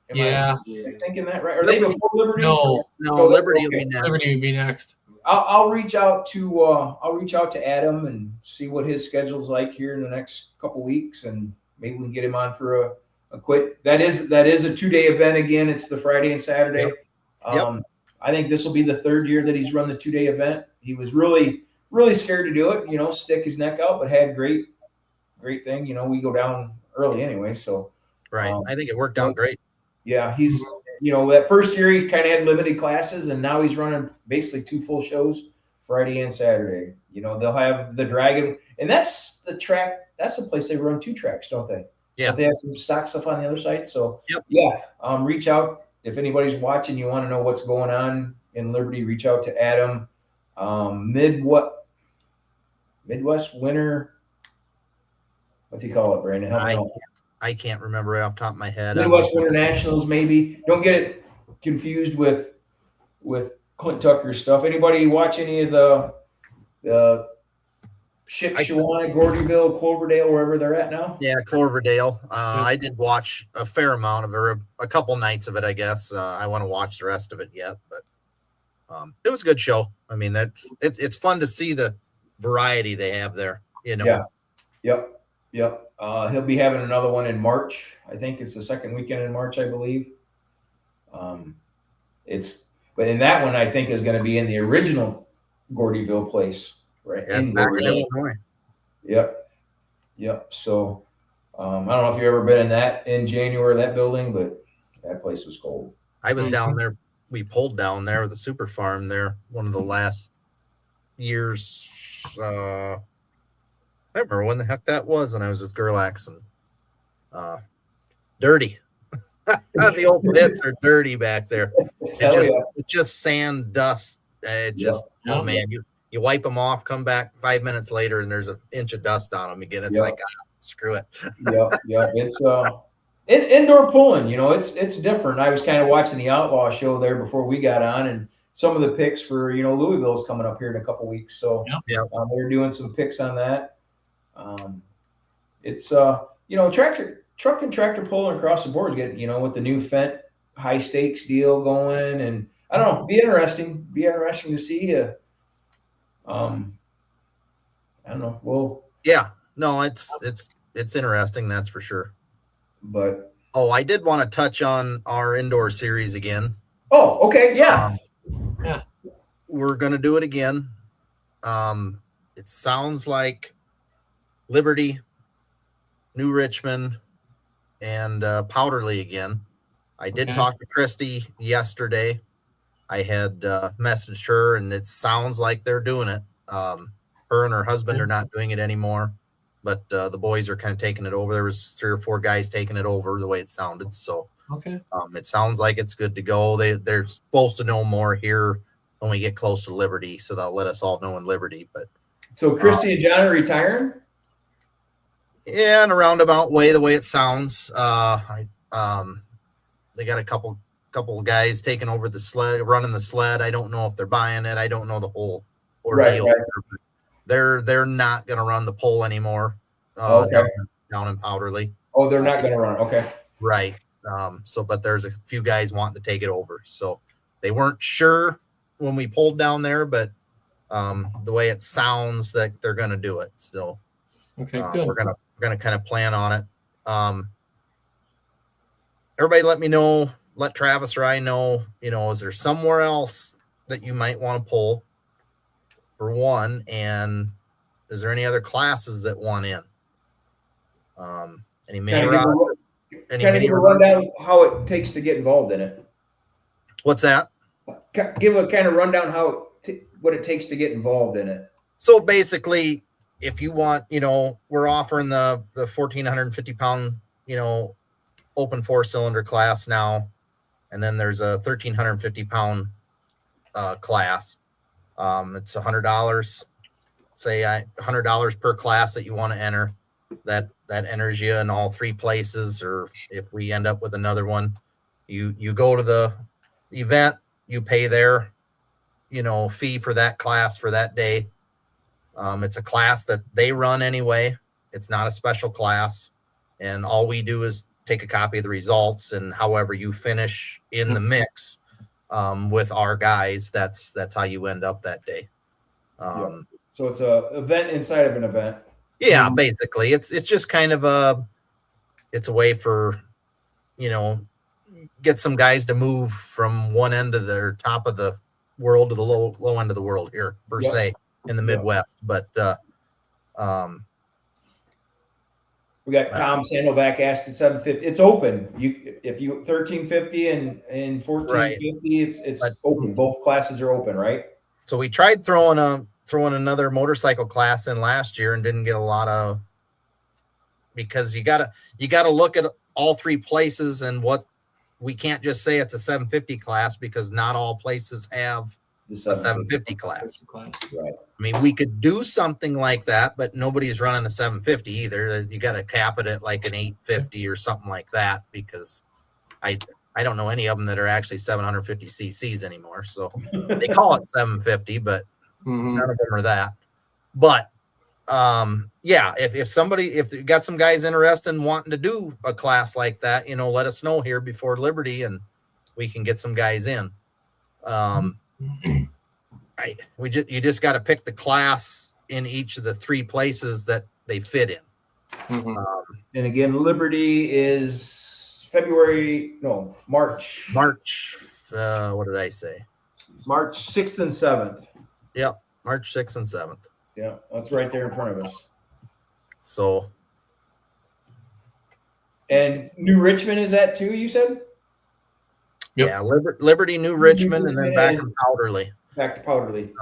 Am Yeah. I thinking that right? Are they before Liberty? No, No, Liberty will be Okay. next. Liberty would be next. I'll reach out to Adam and see what his schedule's like here in the next couple weeks, and maybe we can get him on for a quick. That is a 2-day event again. It's the Friday and Saturday. Yep. I think this will be the third year that he's run the 2-day event. He was really scared to do it, you know, stick his neck out, but had great thing. You know, we go down early anyway, so Right. I think it worked out great. yeah, he's, you know, that first year he kind of had limited classes, and now he's running basically 2 full shows, Friday and Saturday. You know, they'll have the Dragon, and that's the track. That's the place they run 2 tracks, don't they? Yeah. Don't they have some stock stuff on the other side? So Yep. yeah, reach out if anybody's watching. You want to know what's going on in Liberty? Reach out to Adam. Midwest Winter. What's he call it, Brandon? Help me out. I can't remember right off the top of my head. Midwest Winter Nationals, maybe. Don't get it confused with Clint Tucker's stuff. Anybody watch any of the Shipshewana, Gordyville, Cloverdale, wherever they're at now? Yeah, Cloverdale. I did watch a fair amount of it, or a couple nights of it, I guess. I want to watch the rest of it yet, but it was a good show. I mean, it's fun to see the variety they have there. You know. Yeah. Yep. He'll be having another one in March. I think it's the second weekend in March, I believe. But in that one, I think is going to be in the original Gordyville place, right? Yeah, In back in Gordyville. Illinois. Yep. So I don't know if you've ever been in January, that building, but that place was cold. I was down there. We pulled down there with the Super Farm there one of the last years. I don't remember when the heck that was when I was with Gerlax, and dirty. The old pits are dirty back there. It's just sand, dust. Oh man, you wipe them off, come back 5 minutes later, and there's an inch of dust on them again. It's like, screw it. Yep. It's indoor pulling. You know, it's different. I was kind of watching the Outlaw show there before we got on, and some of the picks for Louisville's coming up here in a couple weeks, so they're doing some picks on that. It's truck and tractor pulling across the board, getting with the new Fent high stakes deal going, and I don't know, be interesting to see. I don't know. Well, yeah, no, it's interesting, that's for sure. But I did want to touch on our indoor series again. Oh, okay, yeah. We're gonna do it again. It sounds like Liberty, New Richmond, and Powderly again. I did talk to Christy yesterday. I had messaged her, and it sounds like they're doing it. Her and her husband are not doing it anymore, but the boys are kind of taking it over. There was 3 or 4 guys taking it over the way it sounded. So it sounds like it's good to go. They're supposed to know more here when we get close to Liberty, so they'll let us all know in Liberty. But so Christy and John are retiring? Yeah, in a roundabout way, the way it sounds. They got a couple of guys taking over the sled, running the sled. I don't know if they're buying it. I don't know the whole ordeal. Right. They're not going to run the pole anymore. Down in Powderly. Oh, they're not going to run. Okay. Right. But there's a few guys wanting to take it over. So they weren't sure when we pulled down there, but the way it sounds that they're going to do it. So good. We're gonna kind of plan on it. Everybody let me know, let Travis or I know, is there somewhere else that you might want to pull for one? And is there any other classes that want in? Any mini rod? Give a rundown how it takes to get involved in it. What's that? Give a kind of rundown what it takes to get involved in it. So basically, if you want, we're offering the 1,450 pound, open 4-cylinder class now, and then there's a 1,350 pound class. It's $100. Say $100 per class that you want to enter. That enters you in all 3 places, or if we end up with another one, you go to the event, you pay their fee for that class for that day. It's a class that they run anyway. It's not a special class, and all we do is take a copy of the results, and however you finish in the mix with our guys, that's how you end up that day. So it's a event inside of an event. Yeah, basically, it's just kind of a way for get some guys to move from one end of their top of the world to the low end of the world here per se in the Midwest. But we got Tom Sandovac asking 750. It's open. If you 1350 and 1450, it's open. Both classes are open, right? So we tried throwing another motorcycle class in last year and didn't get a lot of, because you gotta look at all 3 places, and what we can't just say it's a 750 class, because not all places have a 750 class. Right. I mean, we could do something like that, but nobody's running a 750 either. You got to cap it at like an 850 or something like that, because I don't know any of them that are actually 750 cc's anymore. So they call it 750, but none of them are that. But if you got some guys interested in wanting to do a class like that, let us know here before Liberty, and we can get some guys in. You just got to pick the class in each of the 3 places that they fit in. And again, Liberty is March. What did I say? March 6th and 7th. Yep, March 6th and 7th. Yeah, that's right there in front of us. So, and New Richmond is that too, you said? Yep. Yeah, Liberty, New Richmond, and then back to Powderly. Back to Powderly.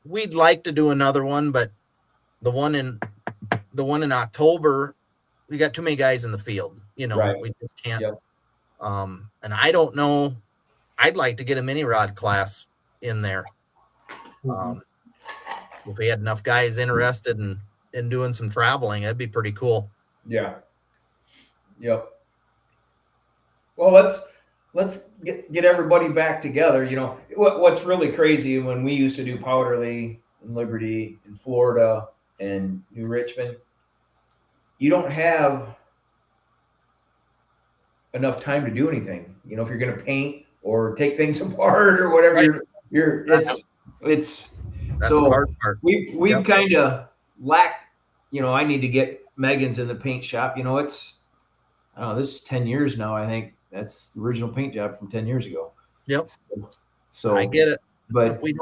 We'd like to do another one, but the one in October, we got too many guys in the field. Right. We just can't. Yep. And I don't know. I'd like to get a mini rod class in there. If we had enough guys interested in doing some traveling, that'd be pretty cool. Yeah. Yep. Well, let's get everybody back together. What's really crazy, when we used to do Powderly and Liberty in Florida and New Richmond, you don't have enough time to do anything. If you're going to paint or take things apart or whatever, Right. That's so the hard part. We've kind of lacked. I need to get Megan's in the paint shop. This is 10 years now. I think that's the original paint job from 10 years ago. Yep. So I get it, but we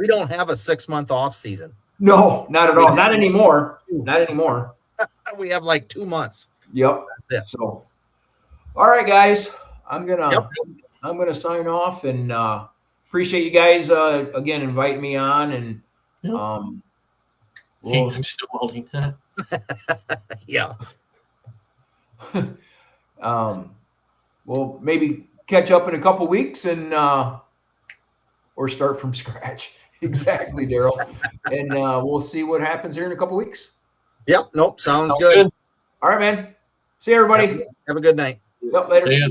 don't have a 6-month off season. no, not at all. Not anymore. Not anymore. We have like 2 months. Yep. That's it. So, all right, guys, I'm gonna sign off, and appreciate you guys again inviting me on, and Hey, I'm still welding that. Yeah. We'll maybe catch up in a couple weeks and or start from scratch. Exactly, Daryl. And we'll see what happens here in a couple weeks. Yep. Nope. Sounds good. All right, man. See you, everybody. Have a good night. Yep, later. See ya.